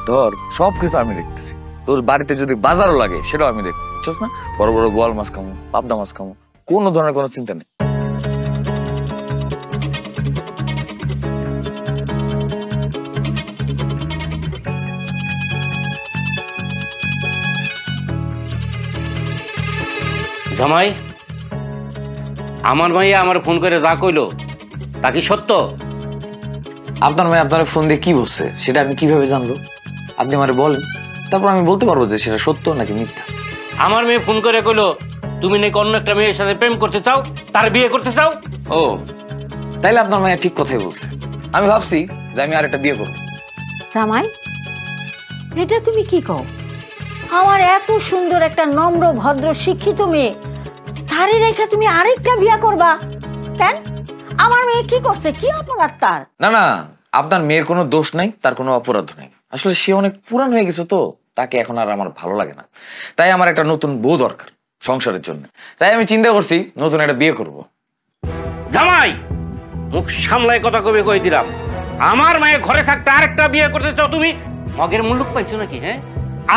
ধর সবকিছু আমি দেখতেছি। তোর বাড়িতে যদি বাজারও লাগে সেটাও আমি দেখবো, বুঝছস না? বড় বড় গোয়াল মাছ খামো, পাবদা মাছ খামো, কোনো ধরনের কোনো চিন্তা নেই। জামাই, আমার মাইয়া আমার ফোন করে যা কইলো তা কি সত্য? আপনার মেয়ে আপনার ফোন দিয়ে কি বলছে সেটা আমি কিভাবে জানবো? আপনি আমারে বলেন, তারপর আমি বলতে পারবো যে সেটা সত্য নাকি মিথ্যা। আমার মেয়ে ফোন করে কইলো তুমি নাকি অন্য একটা মেয়ের সাথে প্রেম করতে চাও, তার বিয়ে করতে চাও। ও, তাইলে আপনার মায়ের ঠিক কথাই বলছে। আমি ভাবছি যে আমি আরেকটা বিয়ে করবো। জামাই, এটা তুমি কি কও? আমার এত সুন্দর একটা নম্র ভদ্র শিক্ষিত মেয়ে, তারে রেখে তুমি আরেকটা বিয়ে করবা কেন? আমার মেয়ে কি করছে, কি অপরাধ তার? না না, আপনার মেয়ের কোনো দোষ নাই, তার কোনো অপরাধ নাই। আসলে সে অনেক পুরান হয়ে গেছে, তো তাকে এখন আর আমার ভালো লাগে না। তাই আমার একটা নতুন বউ দরকার সংসারের জন্য। তাই আমি চিন্তা করছি নতুন একটা বিয়ে করব। জামাই, মুখ সামলায় কথা কবে কই দিলাম, আমার মায়ের ঘরে থাকতে আরেকটা বিয়ে করতে চাও তুমি? মগের মুলুক পাইছো নাকি? হ্যাঁ,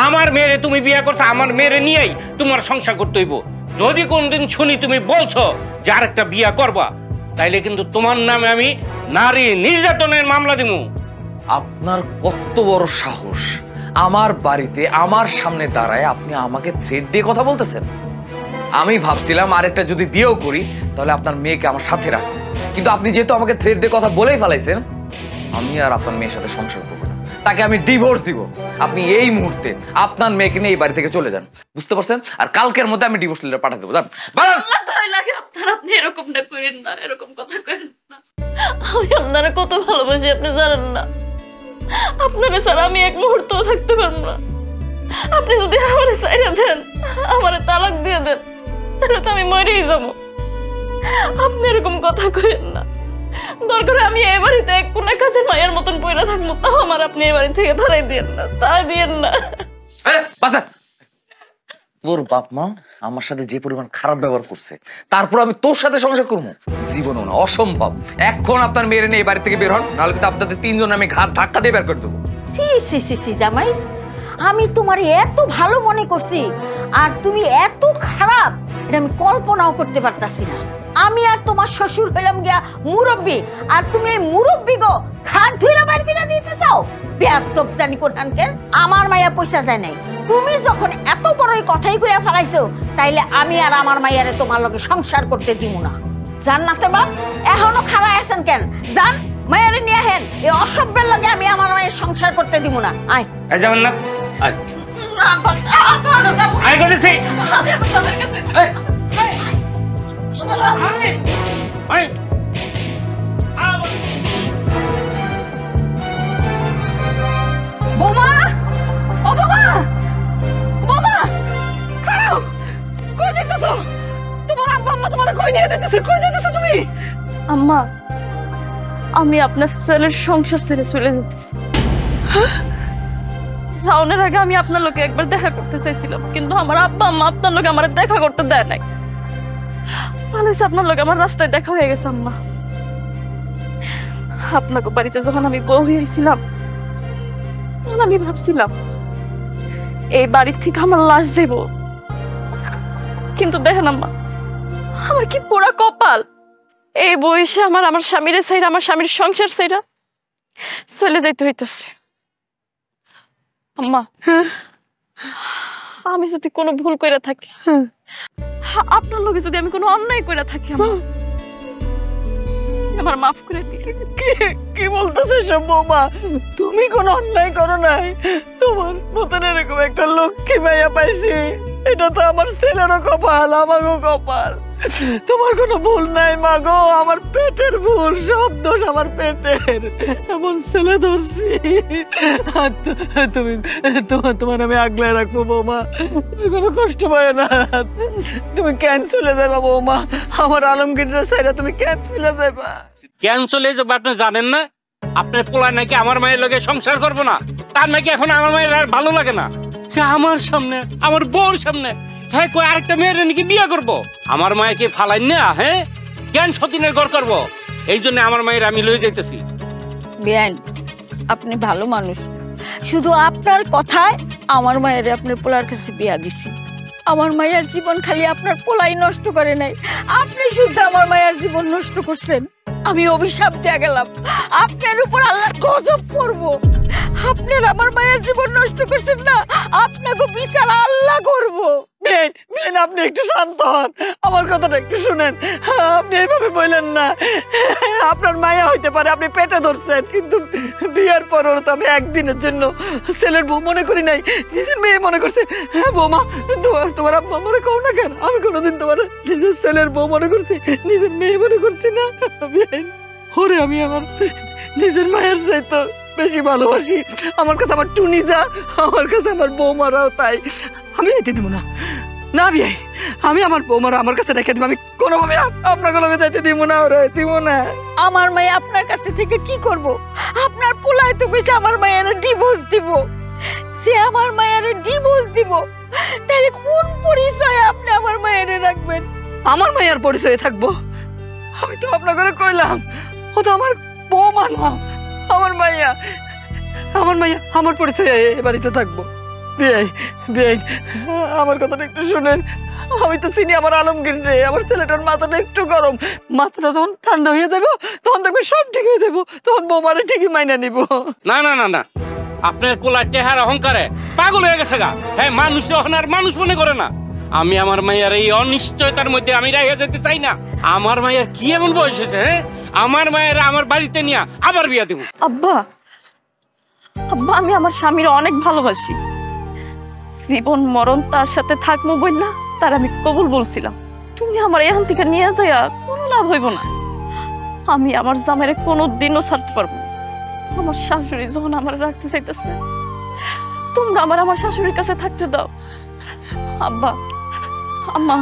আমার মেয়েরে তুমি বিয়ে করছো, আমার মেয়েরে নিয়েই তোমার সংসার করতে হইব। যদি কোনদিন শুনি তুমি বলছো যে আরেকটা বিয়ে করবা, তাইলে কিন্তু তোমার নামে আমি নারী নির্যাতনের মামলা দিব। আপনার কত বড় সাহস, আমার বাড়িতে আমার সামনে দাঁড়ায় আপনি আমাকে থ্রেট দিয়ে কথা বলতেছেন? আমি ভাবছিলাম আরেকটা যদি বিয়েও করি তাহলে আপনার মেয়েকে আমার সাথে রাখবেন, কিন্তু আপনি যেহেতু আমাকে থ্রেট দিয়ে কথা বলেই ফেলাইছেন, আমি আর আপনার মেয়ের সাথে সংসার করবো না, তাকে আমি ডিভোর্স দিব। আপনি এই মুহূর্তে আপনার মেয়েকে নিয়ে এই বাড়ি থেকে চলে যান, বুঝতে পারছেন? আর কালকের মধ্যে আমি ডিভোর্স লেটার পাঠিয়ে দেবো। লাগে আপনার, আপনি এরকমটা করেন না, এরকম কথা করেন না। আমি আপনারা কত ভালোবাসি আপনি জানেন না। আপনারা ছাড়া আমি এক মুহূর্তও থাকতে পারবো না। আপনি যদি আমার সাইডে দেন, আমার তালাক দিয়ে দেন, তাহলে তো আমি মরেই যাবো। আপনি এরকম কথা করেন না। দরকার আমি এই বাড়িতে এক কোনা কাছে মায়ের মতন পয়রা থাকবো, তাও আমার আপনি এই বাড়ি থেকে তারাই দিয়েন না, তাই দিয়েন না। তোর বাপ মা আমার সাথে যে পরিমাণ খারাপ ব্যবহার করছে, তারপর আমি তোর সাথে সংসার করবো? জীবনও না, অসম্ভব। এখন আপনার মেয়ের নিয়ে এই বাড়ি থেকে বের হন, নাহলে কিন্তু আপনাদের তিনজন আমি ঘাট ধাক্কা দিয়ে বের করে দেবো। সি সি সি সি জামাই, আমি তোমার এত ভালো মনে করছি আর তুমি এত খারাপ, এটা আমি কল্পনাও করতে পারতাছি না। আমি আর তোমার শ্বশুর হইলাম গিয়া মুরব্বী, আর তুমি এই মুরব্বী গো খাট ধুইরা বাইর কিনা দিতে চাও? বেয়াদব জানি কোনখানকার। আমার মাইয়া পয়সা যায় নাই, তুমি যখন এত বড় এই কথাই কইয়া ফেলাইছো, তাইলে আমি আর আমার মাইয়ারে তোমার লগে সংসার করতে দিব না। জান্নাতে বাপ এখনো খাড়া আছেন কেন? জান, মাইয়ারে নিয়ে হেন, এই অসভ্যের লগে আমি আমার মায়ের সংসার করতে দিব না। আয় যাবেন না? আয় করেছি। বোমা, ও বোমা, বোমা, খাও। কই যেতেছো? তোমার আব্বা আম্মা তোমার কই নিয়ে যেতেছে? কই যেতেছো তুমি? আম্মা, আমি আপনার ছেলের সংসার ছেড়ে চলে যেতেছি। যাওয়ার আগে আমি আপনার লোকে একবার দেখা করতে চাইছিলাম, কিন্তু আমার আব্বা আম্মা আপনার লোকে আমার দেখা করতে দেয় নাই। ভালো হয়েছে আপনার লোকে আমার রাস্তায় দেখা হয়ে গেছে। আম্মা, আপনাকে বাড়িতে যখন আমি বউ হয়েছিলাম, তখন আমি ভাবছিলাম এই বাড়ির থেকে আমার লাশ দেব, কিন্তু দেখেন আম্মা, আমার কি পোড়া কপাল। এই বয়সে আমার স্বামীরে চাইরা, আমার স্বামীর সংসার চাইরা চলে যাইতে হইতেছে। আম্মা, আমি যদি কোনো ভুল কইরা থাকি, আপনার লগে যদি আমি কোনো অন্যায় কইরা থাকি, আমার মাফ করে দিন। কি বলতেছো সব বৌমা? তুমি কোনো অন্যায় করো নাই। তোমার মতন এরকম একটা লক্ষ্মী মাইয়া পাইছি, এটা তো আমার ছেলেরও কপাল, আমারও কপাল। তোমার কোনো ভুল নাই মাগো, আমার পেটের ভুল, সব দোষ আমার পেটের। এমন ছেলে ধরছি। তুমি তোমার আমি আগলায় রাখবো বৌমা, তুমি কোনো কষ্ট পায় না। তুমি কেন চলে যাবা বৌমা? আমার আলমগীররা ছাইরা তুমি কেন চলে যাবা? ক্যান্সেলে যাবে আপনি জানেন না? আপনার পোলা নাকি আমার মায়ের লগে সংসার করবো না, তার নাকি এখন আমার মায়ের আর ভালো লাগে না। সে আমার সামনে, আমার বউর সামনে হ্যাঁ কই আরেকটা মেয়ের নাকি বিয়ে করবো। আমার মায়েকে ফালাই না, হ্যাঁ জ্ঞান সতীনের ঘর করবো। এই জন্য আমার মায়ের আমি লয়ে যাইতেছি। বেআইন, আপনি ভালো মানুষ, শুধু আপনার কথায় আমার মায়ের আপনার পোলার কাছে বিয়া দিছি। আমার মায়ের জীবন খালি আপনার পোলাই নষ্ট করে নাই, আপনি শুধু আমার মায়ের জীবন নষ্ট করছেন। আমি অভিশাপ দিয়ে গেলাম, আপনার উপর আল্লাহ গজব পড়বো। আপনার আমার মায়ের জীবন নষ্ট করছেন না, আপনাকে বিচার আল্লাহ করবো। বেন, বেন, আপনি একটু শান্ত হন, আমার কথাটা একটু শুনেন। আপনি এইভাবে বললেন না। আপনার মায়া হইতে পারে, আপনি পেটে ধরছেন, কিন্তু বিয়ার পরও তো আমি একদিনের জন্য ছেলের বউ মনে করি নাই, নিজের মেয়ে মনে করছে। হ্যাঁ বৌমা, তোমার আব্বা মনে করো না কেন? আমি কোনোদিন তোমার নিজের ছেলের বউ মনে করছি, নিজের মেয়ে মনে করছি না। ওরে আমি আমার নিজের মায়ের চাইতো বেশি ভালোবাসি। আমার কাছে আমার টুনি যা, আমার কাছে আমার বৌমারাও তাই। আমি যেতে দিব না, না বিয়ে, আমি আমার বৌমারা আমার কাছে রেখে দিব। আমি কোনোভাবে আপনার লগে যাইতে দিব না, ওরা দিব না। আমার মেয়ে আপনার কাছে থেকে কি করব? আপনার পোলায় তো কইছে আমার মায়ের ডিভোর্স দিব। সে আমার মায়ের ডিভোর্স দিব, তাহলে কোন পরিচয়ে আপনি আমার মায়ের রাখবেন? আমার মায়ের পরিচয়ে থাকবো? আমি তো আপনার করে কইলাম, ও তো আমার বৌমা না, আমার মাইয়া। আমার মাইয়া আমার পরিচয়ে এ বাড়িতে থাকবো। বিয়ে বিয়ে, আমার কথাটা একটু শুনেন। আমি তো চিনি আমার আলমগীর রে, আমার ছেলেটার মাথাটা একটু গরম। মাথাটা যখন ঠান্ডা হয়ে যাবো তখন দেখবেন সব ঠিক হয়ে যাবো, তখন বৌমারে ঠিকই মাইনা নিব। না না না না, আপনার পোলা টেহার অহংকারে পাগল হয়ে গেছে গা। হ্যাঁ, মানুষ এখন আর মানুষ মনে করে না। আমি আমার মায়ের এই অনিশ্চয়তার মধ্যে আমি রাইয়া যেতে চাই না। আমার মায়ের কি এমন বয়স হয়েছে, হ্যাঁ আমার মায়ের আমার বাড়িতে নিয়ে আবার বিয়া দেব? আব্বা, আব্বা আমি আমার স্বামীর অনেক ভালোবাসি। জীবন মরণ তার সাথে থাকবো বললা তার আমি কবুল বলছিলাম। তুমি আমার এখান থেকে নিয়ে যাইয়া কোনো লাভ হইব না। আমি আমার জামাইরে কোনো দিনও ছাড়তে পারবো না। আমার শাশুড়ি যখন আমার রাখতে চাইতেছে, তোমরা আমার শাশুড়ির কাছে থাকতে দাও। আব্বা, আম্মা,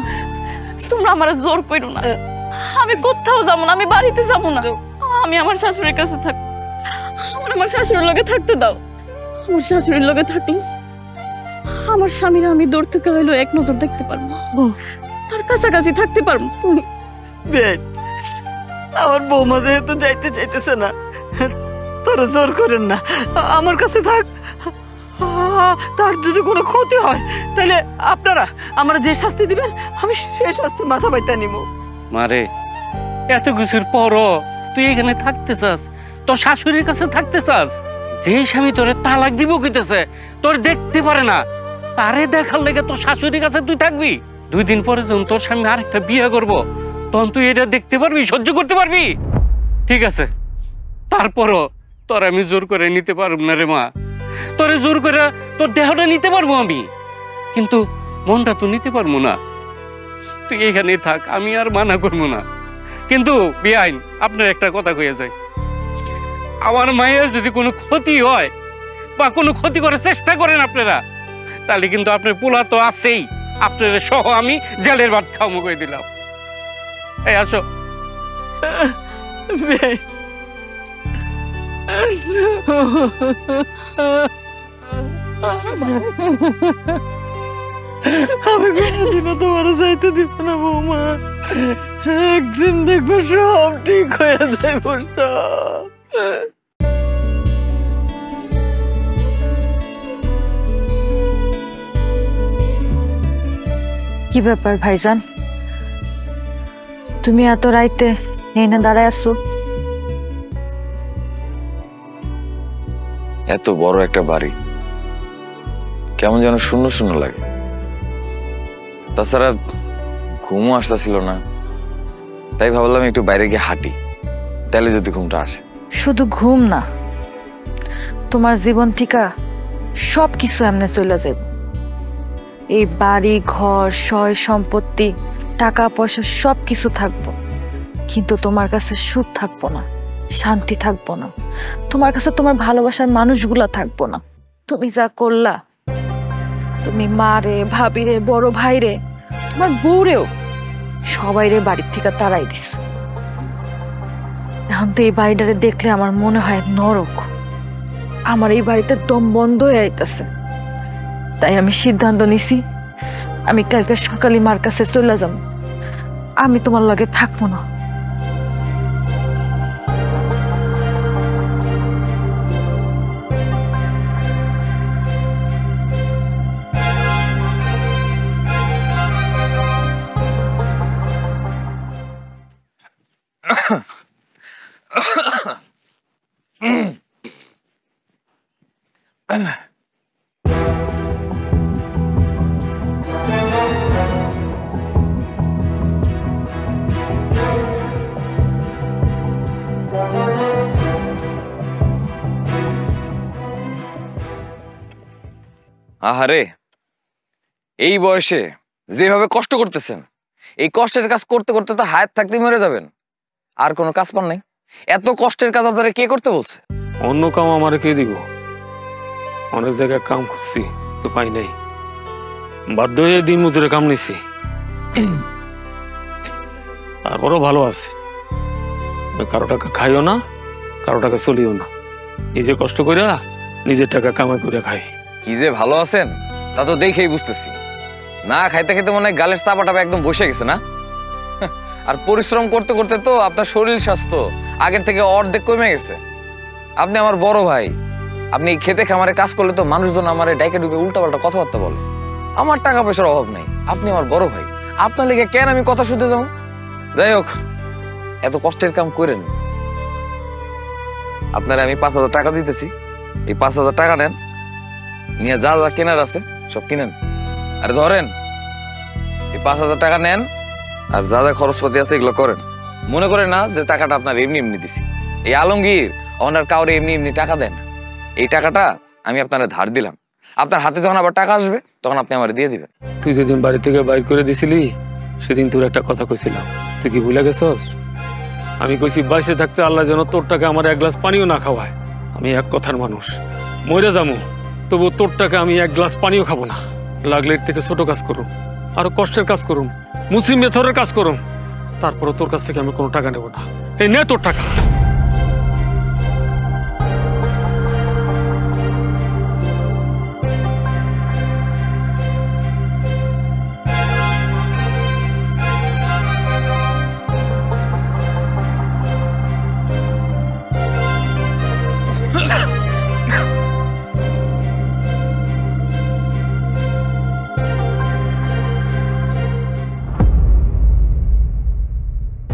তোমরা আমার জোর করো না। আমি কোথাও যাবো না, আমি বাড়িতে যাবো না। আমি আমার শাশুড়ির কাছে থাকবো। আমার শাশুড়ির লগে থাকতে দাও। আমার শাশুড়ির লগে থাকলে আমার স্বামীরা আমি দূর থেকে হইলো এক নজর দেখতে পারবো, আর কাছাকাছি থাকতে পারবো। বেন, আমার বৌমা যেহেতু যাইতে চাইতেছে না, তারা জোর করেন না, আমার কাছে থাক। তার যদি কোনো ক্ষতি হয় তাহলে আপনারা আমার যে শাস্তি দিবেন আমি সেই শাস্তি মাথা বাইটা নিব। মারে, এত কিছুর পরও তুই এখানে থাকতে চাস, তোর শাশুড়ির কাছে থাকতে চাস? যে স্বামী তোরে তালাক দিব কইতেছে, তোর দেখতে পারে না, তারে দেখার লেগে তোর শাশুড়ির কাছে তুই থাকবি? 2 দিন পরে যখন তোর স্বামী আরেকটা বিয়ে করবো, তখন তুই এটা দেখতে পারবি, সহ্য করতে পারবি? ঠিক আছে, তারপরও তোর আমি জোর করে নিতে পারব না রে মা। তোরে জোর করে তোর দেহটা নিতে পারবো আমি, কিন্তু মনটা তো নিতে পারবো না। তুই এখানে থাক, আমি আর মানা করবো না। কিন্তু বেআইন, আপনার একটা কথা কইয়া যায়, আমার মায়ের যদি কোনো ক্ষতি হয় বা কোনো ক্ষতি করার চেষ্টা করেন আপনারা, তাহলে কিন্তু আপনার পোলা তো আছেই, আপনার সহ আমি জেলের ভাত খাওয়ামো কই দিলাম। এই আসো। আমি কোনোদিনও তোমার যাইতে দিব না বৌমা। একদিন দেখবে সব ঠিক হয়ে যাইব সব। কি ব্যাপার ভাইজান, তুমি এত রাইতে এনে দাঁড়ায় আছো? এত বড় একটা বাড়ি কেমন যেন শূন্য শূন্য লাগে। তাছাড়া ঘুমও আসতেছিল না, তাই ভাবলাম একটু বাইরে গিয়ে হাঁটি, তাহলে যদি ঘুমটা আসে। শুধু ঘুম না, তোমার জীবন থেকে সব কিছু এমনি চলে যাবে। এই বাড়ি ঘর সয় সম্পত্তি টাকা পয়সা সব কিছু থাকবো, কিন্তু তোমার কাছে সুখ থাকবো না, শান্তি থাকবো না, তোমার কাছে তোমার ভালোবাসার মানুষগুলা থাকবো না। তুমি যা করলা, তুমি মা রে, ভাবি রে, বড় ভাই রে, তোমার বউরেও সবাই রে বাড়ির থেকে তাড়াই দিস। এখন তো এই বাড়িটারে দেখলে আমার মনে হয় নরক। আমার এই বাড়িতে দম বন্ধ হয়ে আইতাছে। তাই আমি সিদ্ধান্ত নিছি, আমি কালকে সকালে মার কাছে চলে যাব, আমি তোমার লগে থাকবো না। আহারে, এই বয়সে যেভাবে কষ্ট করতেছেন, এই কষ্টের কাজ করতে করতে তো হায়াত থাকতে মরে যাবেন। আর কোনো কাজ পান নাই? এত কষ্টের কাজ আপনারা কে করতে বলছে? অন্য কাম আমারে কে দিব? অনেক জায়গায় কাম করছি তো পাই নাই, বাধ্য হয়ে দিন মজুরে কাম নিছি। তারপরও ভালো আছে, কারো টাকা খাইও না, কারো টাকা চলিও না, নিজে কষ্ট করে নিজের টাকা কামাই করে খাই। কি যে ভালো আছেন তা তো দেখেই বুঝতেছি। না খাইতে খাইতে মনে হয় গালের চাপাটাপা একদম বসে গেছে না? আর পরিশ্রম করতে করতে তো আপনার শরীর স্বাস্থ্য আগের থেকে অর্ধেক কমে গেছে। আপনি আমার বড় ভাই, আপনি খেতে খামারে কাজ করলে তো মানুষজন আমার ডাইকে ডুকে উল্টাপাল্টা কথাবার্তা বলে। আমার টাকা পয়সার অভাব নাই, আপনি আমার বড় ভাই, আপনার লেগে কেন আমি কথা শুনতে যাবো? যাই হোক, এত কষ্টের কাম করেন। আপনারা আমি 5,000 টাকা দিতেছি, এই 5,000 টাকা নেন, নিয়ে যা যা কেনার আছে সব কিনেন। আরে ধরেন, এই 5,000 টাকা নেন আর যা যা খরচপাতি আছে এগুলো করেন। মনে করেন না যে টাকাটা আপনার এমনি এমনি দিছি। এই আলমগীর ওনার কাউরে এমনি এমনি টাকা দেন। এই টাকাটা আমি আপনারা ধার দিলাম, আপনার হাতে যখন আবার টাকা আসবে তখন আপনি আমার দিয়ে দিবেন। তুই যেদিন বাড়ি থেকে বাইর করে দিছিলি সেদিন তোর একটা কথা কইছিলাম, তুই কি ভুলে গেছস? আমি কইছি বাইসে থাকতে আল্লাহ যেন তোর টাকা আমার এক গ্লাস পানিও না খাওয়ায়। আমি এক কথার মানুষ, মরে যাবো, তবু তোর টাকা আমি এক গ্লাস পানিও খাবো না। লাগলে এর থেকে ছোট কাজ করুম, আরো কষ্টের কাজ করুম, মুসলিম মেথরের কাজ করুম, তারপরে তোর কাছ থেকে আমি কোনো টাকা নেব না। এই নে তোর টাকা।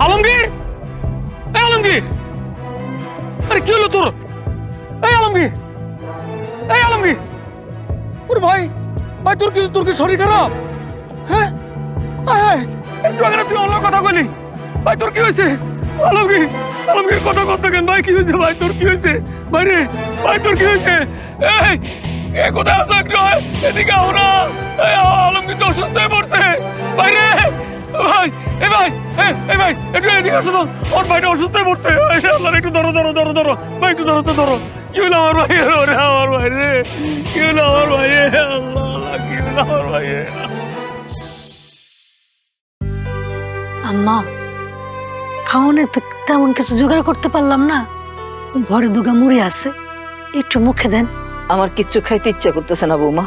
আলমগীর, এই আলমগীর, আরে কি হলো তোর? এই আলমগীর, এই আলমগীর, ওরে ভাই, ভাই তোর কি শরীর খারাপ? হ্যাঁ, একটু আগে তুই অন্য কথা বলি। ভাই তোর কি হয়েছে? আলমগীর, আলমগীর কথা কথা কেন? ভাই কি হয়েছে? ভাই তোর কি হয়েছে? ভাই রে, ভাই তোর কি হয়েছে? এই কোথায় আসো? একটু এদিকে আও না। আলমগীর তো অসুস্থ হয়ে পড়ছে। ভাই রে, ভাই, এ ভাই, এই ভাই, একটু এদিকে আসো তো, ওর ভাইটা অসুস্থ হয়ে পড়ছে। আল্লাহ, একটু ধরো ধরো ধরো ধরো, ভাই একটু ধরো তো ধরো। কি হলো আমার ভাই? ওরে আমার ভাই রে, কি হলো আমার ভাই? আল্লাহ আল্লাহ, কি হলো আমার ভাই? আম্মা, খাওয়ানোর তো তেমন কিছু জোগাড় করতে পারলাম না, ঘরে দুগা মুড়ি আছে, একটু মুখে দেন। আমার কিচ্ছু খাইতে ইচ্ছা করতেছে না বৌমা,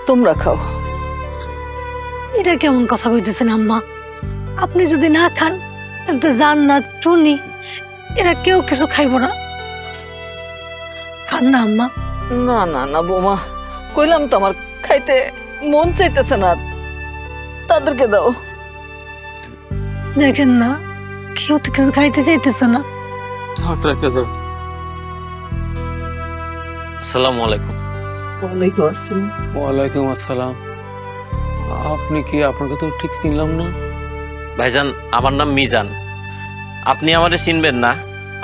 তোমরা খাও। এটা কেমন কথা কইতেছেন আম্মা? আপনি যদি না খান তাহলে তো জান্নাত, টুনি এরা কেউ কিছু খাইব না। খান না আম্মা। না না না বৌমা, কইলাম তো আমার খাইতে মন চাইতেছে না, তাদেরকে দাও। দেখেন না, কেউ তো কিছু খাইতে চাইতেছে না। আসসালামু আলাইকুম। ওয়ালাইকুম আসসালাম। আপনি কি? আপনাকে তো ঠিক চিনলাম না। ভাইজান, আমার নাম মিজান। আপনি আমারে চিনবেন না,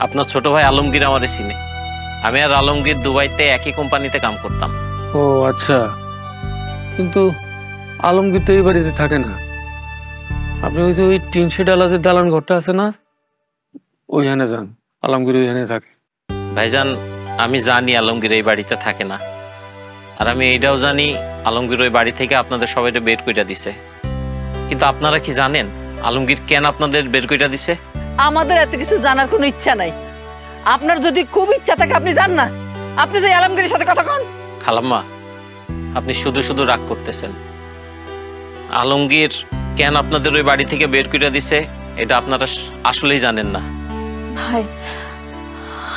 আপনার ছোট ভাই আলমগীর আমারে চিনে। আমি আর আলমগীর দুবাইতে একই কোম্পানিতে কাম করতাম। ও আচ্ছা, কিন্তু আলমগীর তো এই বাড়িতে থাকে না। আপনি ওই যে ওই টিন শেড আলা যে দালান ঘরটা আছে না, ওইখানে যান। আলমগীর ওইখানে থাকে। ভাইজান, আমি জানি আলমগীর এই বাড়িতে থাকে না, আর আমি এইটাও জানি আলমগীর ওই বাড়ি থেকে আপনাদের সবাইকে বের কইরা দিছে। কিন্তু আপনারা কি জানেন আলমগীর কেন আপনাদের বের কইরা দিছে? আমাদের এত কিছু জানার কোনো ইচ্ছা নাই। আপনার যদি খুব ইচ্ছা থাকে আপনি জান না, আপনি যে আলমগীরের সাথে কথা কন। খালাম্মা, আপনি শুধু শুধু রাগ করতেছেন। আলমগীর কেন আপনাদের ওই বাড়ি থেকে বের কইরা দিছে এটা আপনারা আসলেই জানেন না। ভাই,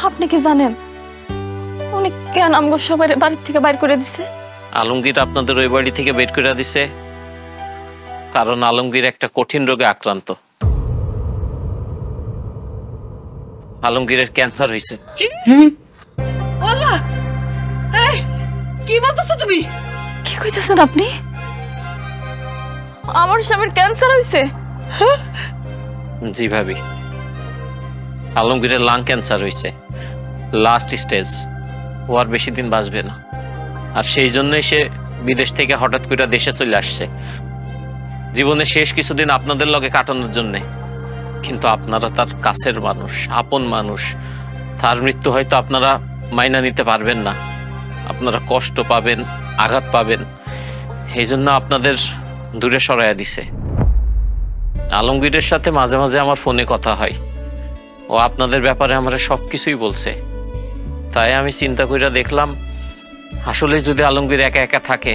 আপনি কি জানেন উনি কেন আমগো সবাই বাড়ি থেকে বাইর করে দিছে? আলমগীর আপনাদের ওই বাড়ি থেকে বের কইরা দিছে কারণ আলমগীর একটা কঠিন রোগে আক্রান্ত। আলমগীরের ক্যান্সার হয়েছে। আল্লাহ, এই কি বলতেছো তুমি? কি কইতাছেন আপনি? আমার স্বামীর ক্যান্সার হইছে? জি ভাবি, আলমগীরের লাং ক্যান্সার হয়েছে, লাস্ট স্টেজ। ও আর বেশি দিন বাঁচবে না, আর সেই জন্যই সে বিদেশ থেকে হঠাৎ করে দেশে চলে আসছে জীবনের শেষ কিছুদিন আপনাদের লগে কাটানোর জন্যে। কিন্তু আপনারা তার কাছের মানুষ, আপন মানুষ। তার মৃত্যু হয়তো আপনারা মাইনা নিতে পারবেন না, আপনারা কষ্ট পাবেন, আঘাত পাবেন, এই জন্য আপনাদের দূরে সরাইয়া দিছে। আলমগীরের সাথে মাঝে মাঝে আমার ফোনে কথা হয়, ও আপনাদের ব্যাপারে আমরা সব কিছুই বলছে। তাই আমি চিন্তা করে দেখলাম আসলে যদি আলমগীর একা একা থাকে,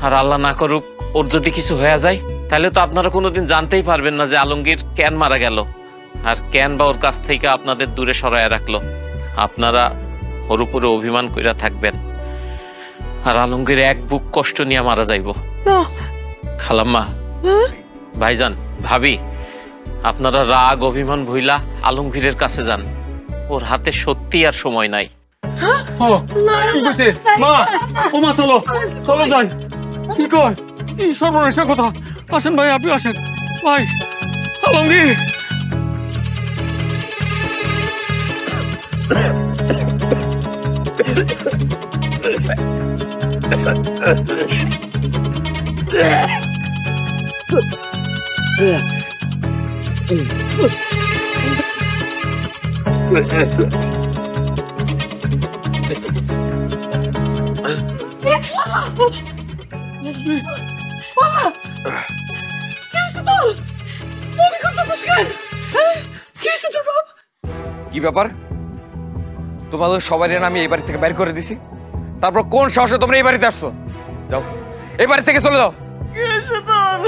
আর আল্লাহ না করুক ওর যদি কিছু হয়ে যায়, তাহলে তো আপনারা কোনোদিন জানতেই পারবেন না যে আলমগীর কেন মারা গেল, আর কেন বা ওর কাছ থেকে আপনাদের দূরে সরাইয়া রাখলো। আপনারা ওর উপরে অভিমান কইরা থাকবেন, আর আলমগীর এক বুক কষ্ট নিয়ে মারা যাইব। খালাম্মা, ভাইজান, ভাবি, আপনারা রাগ অভিমান ভুইলা আলমগীরের কাছে যান। ওর হাতে সত্যি আর সময় নাই। ও ঠিক আছে মা, ও মা চলো চলো যাই। কি কয় কি সর্বনেশা কথা? আসেন ভাই, আপনি আসেন ভাই। আলমগীর কি ব্যাপার? তোমাদের সবাই আমি এই বাড়ি থেকে বের করে দিছি, তারপর কোন সাহসে তোমরা এই বাড়িতে আসছো? যাও, এই বাড়ি থেকে চলে যাও। কি হয়েছে তোর?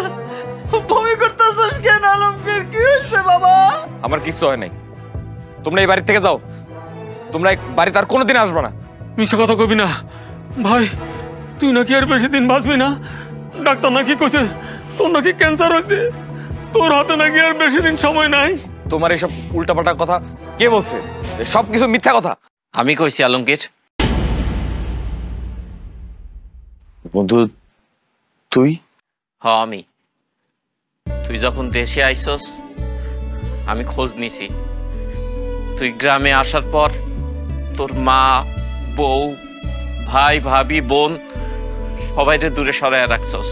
বমি করতেছিস কেন আলমগীর? কি হয়েছে বাবা? আমার কিছু হয় নাই, তোমরা এই বাড়ি থেকে যাও। তোমরা এই বাড়িতে আর কোনোদিন আসবে না। মিশা কথা কবি না ভাই, তুই নাকি আর বেশি দিন বাঁচবি না। ডাক্তার নাকি কইছে তোর নাকি ক্যান্সার হয়েছে, তোর হাতে নাকি আর বেশি দিন সময় নাই। তোমার এইসব উল্টাপাল্টা কথা কে বলছে? সব কিছু মিথ্যা কথা। আমি কইছি আলমগীর। বন্ধু তুই? হ, আমি। তুই যখন দেশে আইসস আমি খোঁজ নিছি। তুই গ্রামে আসার পর তোর মা, বউ, ভাই, ভাবি, বোন সবাইকে দূরে সরাইয়া রাখছস।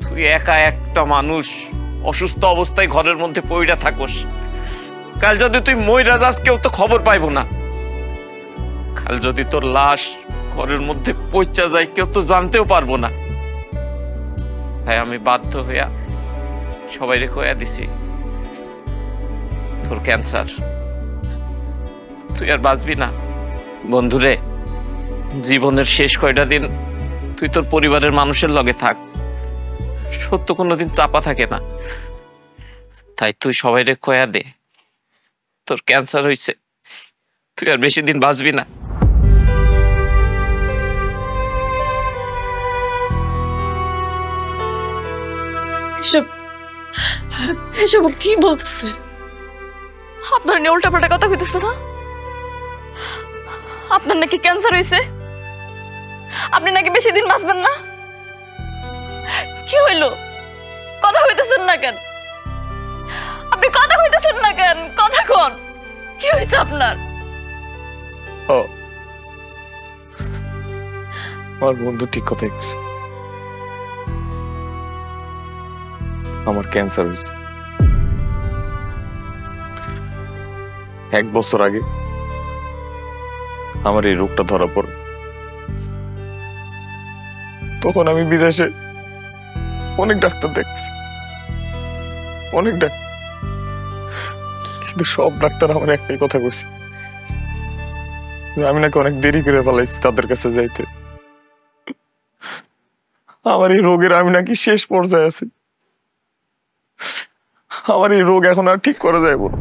তুই একা একটা মানুষ অসুস্থ অবস্থায় ঘরের মধ্যে পইড়া থাকস। কাল যদি তুই মইরা যাস কেউ তো খবর পাইব না। কাল যদি তোর লাশ ঘরের মধ্যে পচা যায় কেউ তো জানতেও পারবো না। তাই আমি বাধ্য হইয়া সবাইরে কইয়া দিছি তোর ক্যান্সার, তুই আর বাঁচবি না। বন্ধুরে, জীবনের শেষ কয়টা দিন তুই তোর পরিবারের মানুষের লগে থাক। সত্য কোনোদিন চাপা থাকে না। তাই তুই সবাইরে কয়া দে তোর ক্যান্সার হইছে, তুই আর বেশি দিন বাঁচবি না। এসব কি বলতেছে? আপনার নিয়ে উল্টাপাল্টা কথা কইতেছে না? আপনার নাকি ক্যান্সার হয়েছে, আপনি নাকি বেশি দিন বাঁচবেন না। কি হইলো? কথা কইতেছেন না কেন? আপনি কথা কইতেছেন না কেন? কথা কন, কি হয়েছে আপনার? আমার বন্ধু ঠিক কথাই কইছে। আমার ক্যান্সার হয়েছে। 1 বছর আগে আমার এই রোগটা ধরা পড়ে। তখন আমি বিদেশে অনেক ডাক্তার দেখছি, অনেক ডাক্তার, কিন্তু সব ডাক্তার আমার একটাই কথা বলছে, আমি নাকি অনেক দেরি করে ফেলাইছি তাদের কাছে যাইতে। আমার এই রোগের আমি নাকি শেষ পর্যায়ে আছি, আমার এই রোগ এখন আর ঠিক করা যাবে না।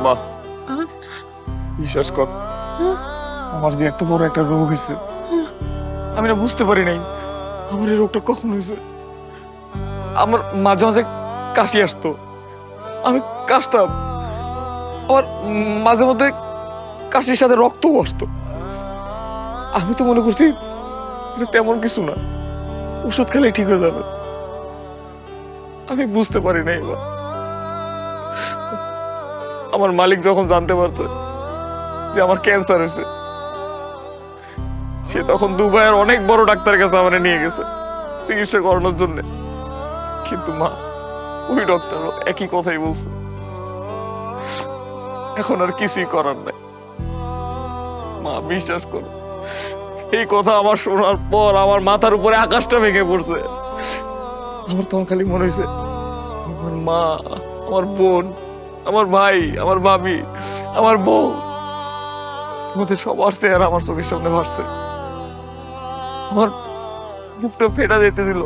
মা, বিশ্বাস কর, আমার যে এত বড় একটা রোগ হয়েছে আমি না বুঝতে পারি নাই আমার এই রোগটা কখন হয়েছে। আমার মাঝে মাঝে কাশি আসতো, আমি কাশতাম, আবার মাঝে মধ্যে কাশির সাথে রক্তও আসতো। আমি তো মনে করছি এটা তেমন কিছু না, ওষুধ খেলে ঠিক হয়ে যাবে। আমি বুঝতে পারি নাই এবার। আমার মালিক যখন জানতে পারতো যে আমার ক্যান্সার হয়েছে, সে তখন দুবাইয়ের অনেক বড় ডাক্তারের কাছে আমার নিয়ে গেছে চিকিৎসা করানোর জন্য। কিন্তু মা, ওই ডক্টর একই কথাই বলছে, এখন আর কিছুই করার নাই। মা বিশ্বাস করো, এই কথা আমার শোনার পর আমার মাথার উপরে আকাশটা ভেঙে পড়ছে। আমার তখন খালি মনে হয়েছে আমার মা, আমার বোন, আমার ভাই, আমার ভাবি, আমার বউ, তোমাদের সবার চেহারা আমার চোখের সামনে ভাসছে। আমার বুকটা ফেটা যেতে দিল,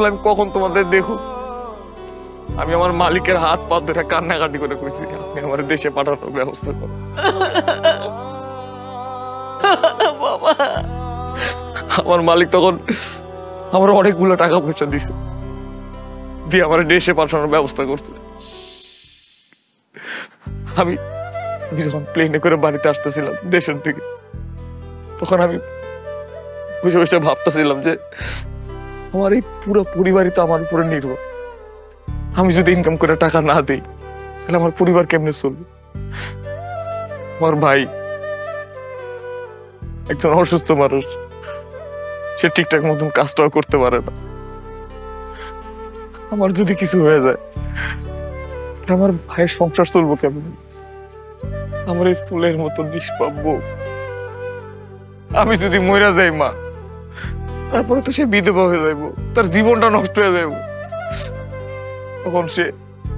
আমি কখন তোমাদের দেখো। আমি আমার মালিকের হাত পা ধরে কান্নাকাটি করে কইছি, আপনি আমার দেশে পাঠানোর ব্যবস্থা করো। বাবা, আমার মালিক তখন আমার অনেকগুলো টাকা পয়সা দিছে, দিয়ে আমার দেশে পাঠানোর ব্যবস্থা করছে। আমি যখন প্লেনে করে বাড়িতে আসতেছিলাম দেশের দিকে, তখন আমি বসে বসে ভাবতেছিলাম যে আমার এই পুরো পরিবারই তো আমার উপরে নির্ভর। আমি যদি ইনকাম করে টাকা না দিই তাহলে আমার পরিবার কেমনে চলবে। আমার ভাই একজন অসুস্থ মানুষ, সে ঠিকঠাক মতন কাজটাও করতে পারে না। আমার যদি কিছু হয়ে যায় আমার ভাইয়ের সংসার চলবো কেমন। আমার এই ফুলের মতো নিষ্পাব্য আমি যদি মরে যাই মা, তারপরে তো সে বিধবা হয়ে যাইব, তার জীবনটা নষ্ট হয়ে যাইব। তখন সে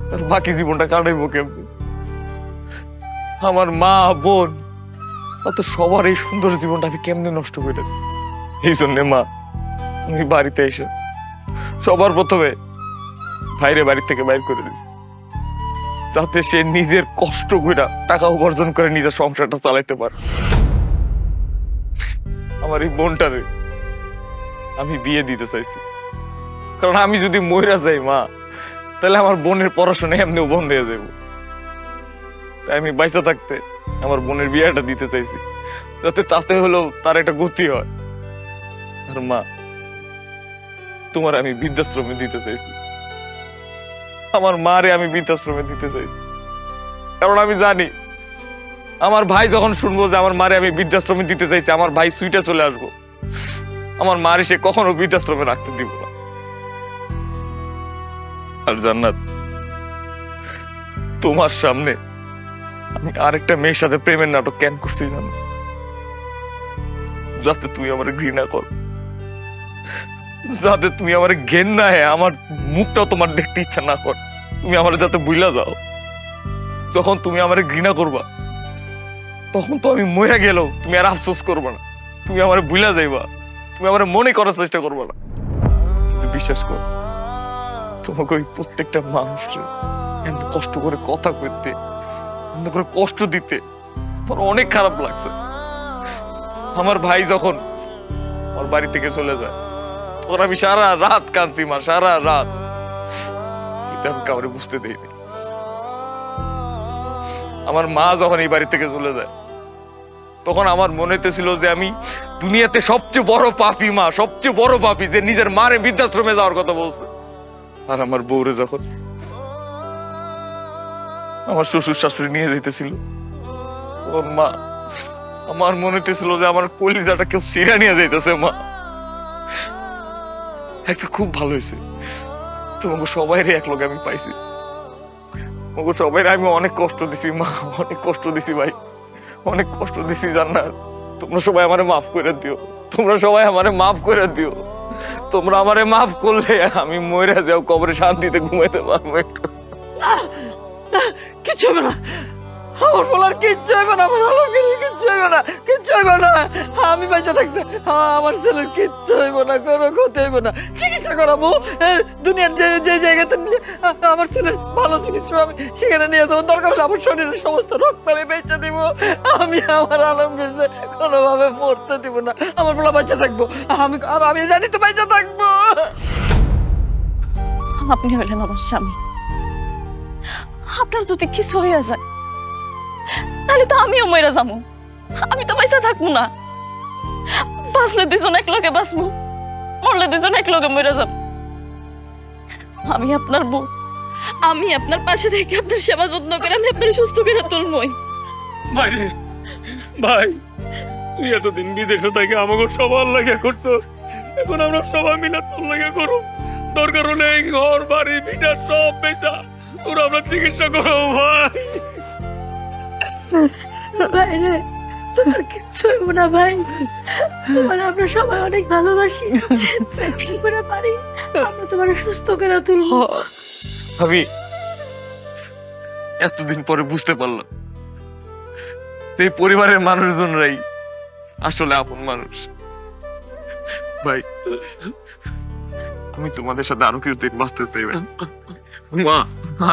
তার বাকি জীবনটা কাটাইব কেমন। আমার মা বোন অত সবার এই সুন্দর জীবনটা আমি কেমনে নষ্ট করে দেব। এই জন্যে মা, আমি বাড়িতে এসে সবার প্রথমে ভাইরে বাড়ি থেকে বাইর করে দিয়েছি, যাতে সে নিজের কষ্ট করে টাকা উপার্জন করে নিজের সংসারটা চালাইতে পারে। আমার এই বোনটারে আমি বিয়ে দিতে চাইছি, কারণ আমি যদি মইরা যাই মা, তাহলে আমার বোনের পড়াশোনা এমনিও বন্ধ হয়ে যাবো। তাই আমি বাইসা থাকতে আমার বোনের বিয়েটা দিতে চাইছি, যাতে তাতে হলেও তার একটা গতি হয়। আর মা, তোমার আমি বৃদ্ধাশ্রমে দিতে চাইছি, আমার মারে আমি বৃদ্ধাশ্রমে দিতে চাইছি, কারণ আমি জানি আমার ভাই যখন শুনবো যে আমার মারে আমি বৃদ্ধাশ্রমে দিতে চাইছি, আমার ভাই সুইটা চলে আসবো, আমার মারে সে কখনো বৃদ্ধাশ্রমে রাখতে দিব না। আর জান্নাত, তোমার সামনে আমি আরেকটা মেয়ের সাথে প্রেমের নাটক কেন করছি জানো? যাতে তুমি আমার ঘৃণা কর, যাতে তুমি আমার ঘেন্না হয়, আমার মুখটাও তোমার দেখতে ইচ্ছা না কর। তুমি আমার যাতে বুইলা যাও, যখন তুমি আমার ঘৃণা করবা তখন তো আমি মরে গেলেও তুমি আর আফসোস করবা না, তুমি আমার বুইলা যাইবা, তুমি আমার মনে করার চেষ্টা করবা না। কিন্তু বিশ্বাস কর, তোমাকে ওই প্রত্যেকটা মানুষের এত কষ্ট করে কথা কইতে, এত করে কষ্ট দিতে আমার অনেক খারাপ লাগছে। আমার ভাই যখন আমার বাড়ি থেকে চলে যায় তখন আমি সারা রাত কাঁদছি মা, সারা রাত। এটা আমি কাউরে বুঝতে দেইনি। আমার মা যখন এই বাড়ি থেকে চলে যায় তখন আমার মনে হইতেছিল যে আমি দুনিয়াতে সবচেয়ে বড় পাপী মা, সবচেয়ে বড় পাপী, যে নিজের মারে বৃদ্ধাশ্রমে যাওয়ার কথা বলছে। আর আমার বউরে যখন আমার শ্বশুর শাশুড়ি নিয়ে যেতেছিল, তখন মা আমার মনে হইতেছিল যে আমার কলিজাটা কেউ ছিঁড়া নিয়ে যাইতেছে মা। একটা খুব ভালো হয়েছে, তোমাকে সবাইরে এক লগে আমি পাইছি। তোমাকে সবাইরে আমি অনেক কষ্ট দিছি মা, অনেক কষ্ট দিছি ভাই, অনেক কষ্ট দিছি। জান্নাত তোমরা সবাই আমারে মাফ করে দিও, তোমরা সবাই আমারে মাফ করে দিও। তোমরা আমারে মাফ করলে আমি মরে যাও, কবরে শান্তিতে ঘুমাইতে পারবো একটু। কিচ্ছু হবে না, আমার বলার কিচ্ছু হবে না, আমার আলমগীরের কিচ্ছু হবে না, কিচ্ছু হবে না। আমি বেঁচে থাকতে আমার ছেলের কিচ্ছু হইব না, কোনো ক্ষতি হইব না। চিকিৎসা করাবো দুনিয়ার যে যে জায়গাতে নিয়ে আমার ছেলের ভালো চিকিৎসা আমি সেখানে নিয়ে যাবো। দরকার হলে আমার শরীরের সমস্ত রক্ত আমি বেঁচে দিব। আমি আমার আলমগীরকে কোনোভাবে মরতে দিব না, আমার বলা বেঁচে থাকবো। আমি জানি তো বেঁচে থাকবো। আপনি হলেন আমার স্বামী, আপনার যদি কিছু হইয়া যায় তাহলে তো আমিও মরে যাবো, আমি তো পয়সা থাকবো না। বাঁচলে দুজন এক লগে বাঁচবো, মরলে দুজন এক লগে মরে যাব। আমি আপনার বউ, আমি আপনার পাশে থেকে আপনার সেবা যত্ন করে আমি আপনার সুস্থ করে তুলবই। ভাই ভাই, তুই এতদিন বিদেশে থেকে আমাকে সবার লাগে করতো, এখন আমরা সবাই মিলে তোর লাগে করো। দরকার হলে এই ঘর বাড়ি ভিটা সব বেচা তোর আমরা চিকিৎসা করো ভাই। ভাই রে, তোমার কিচ্ছু হইব না ভাই, তোমার আমরা সবাই অনেক ভালোবাসি। চেষ্টা করে পারি আমরা তোমার সুস্থ করে তুলবো। আমি এতদিন পরে বুঝতে পারলাম এই পরিবারের মানুষজনরাই আসলে আপন মানুষ। ভাই আমি তোমাদের সাথে আরো কিছুদিন বাঁচতে চাই মা,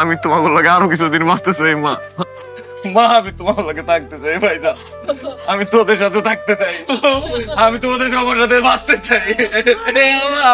আমি তোমাদের লাগে আরো কিছুদিন বাঁচতে চাই মা। মা আমি তোমার লাগে থাকতে চাই ভাই, যা আমি তোদের সাথে থাকতে চাই, আমি তোমাদের সবার সাথে বাঁচতে চাই। আল্লাহ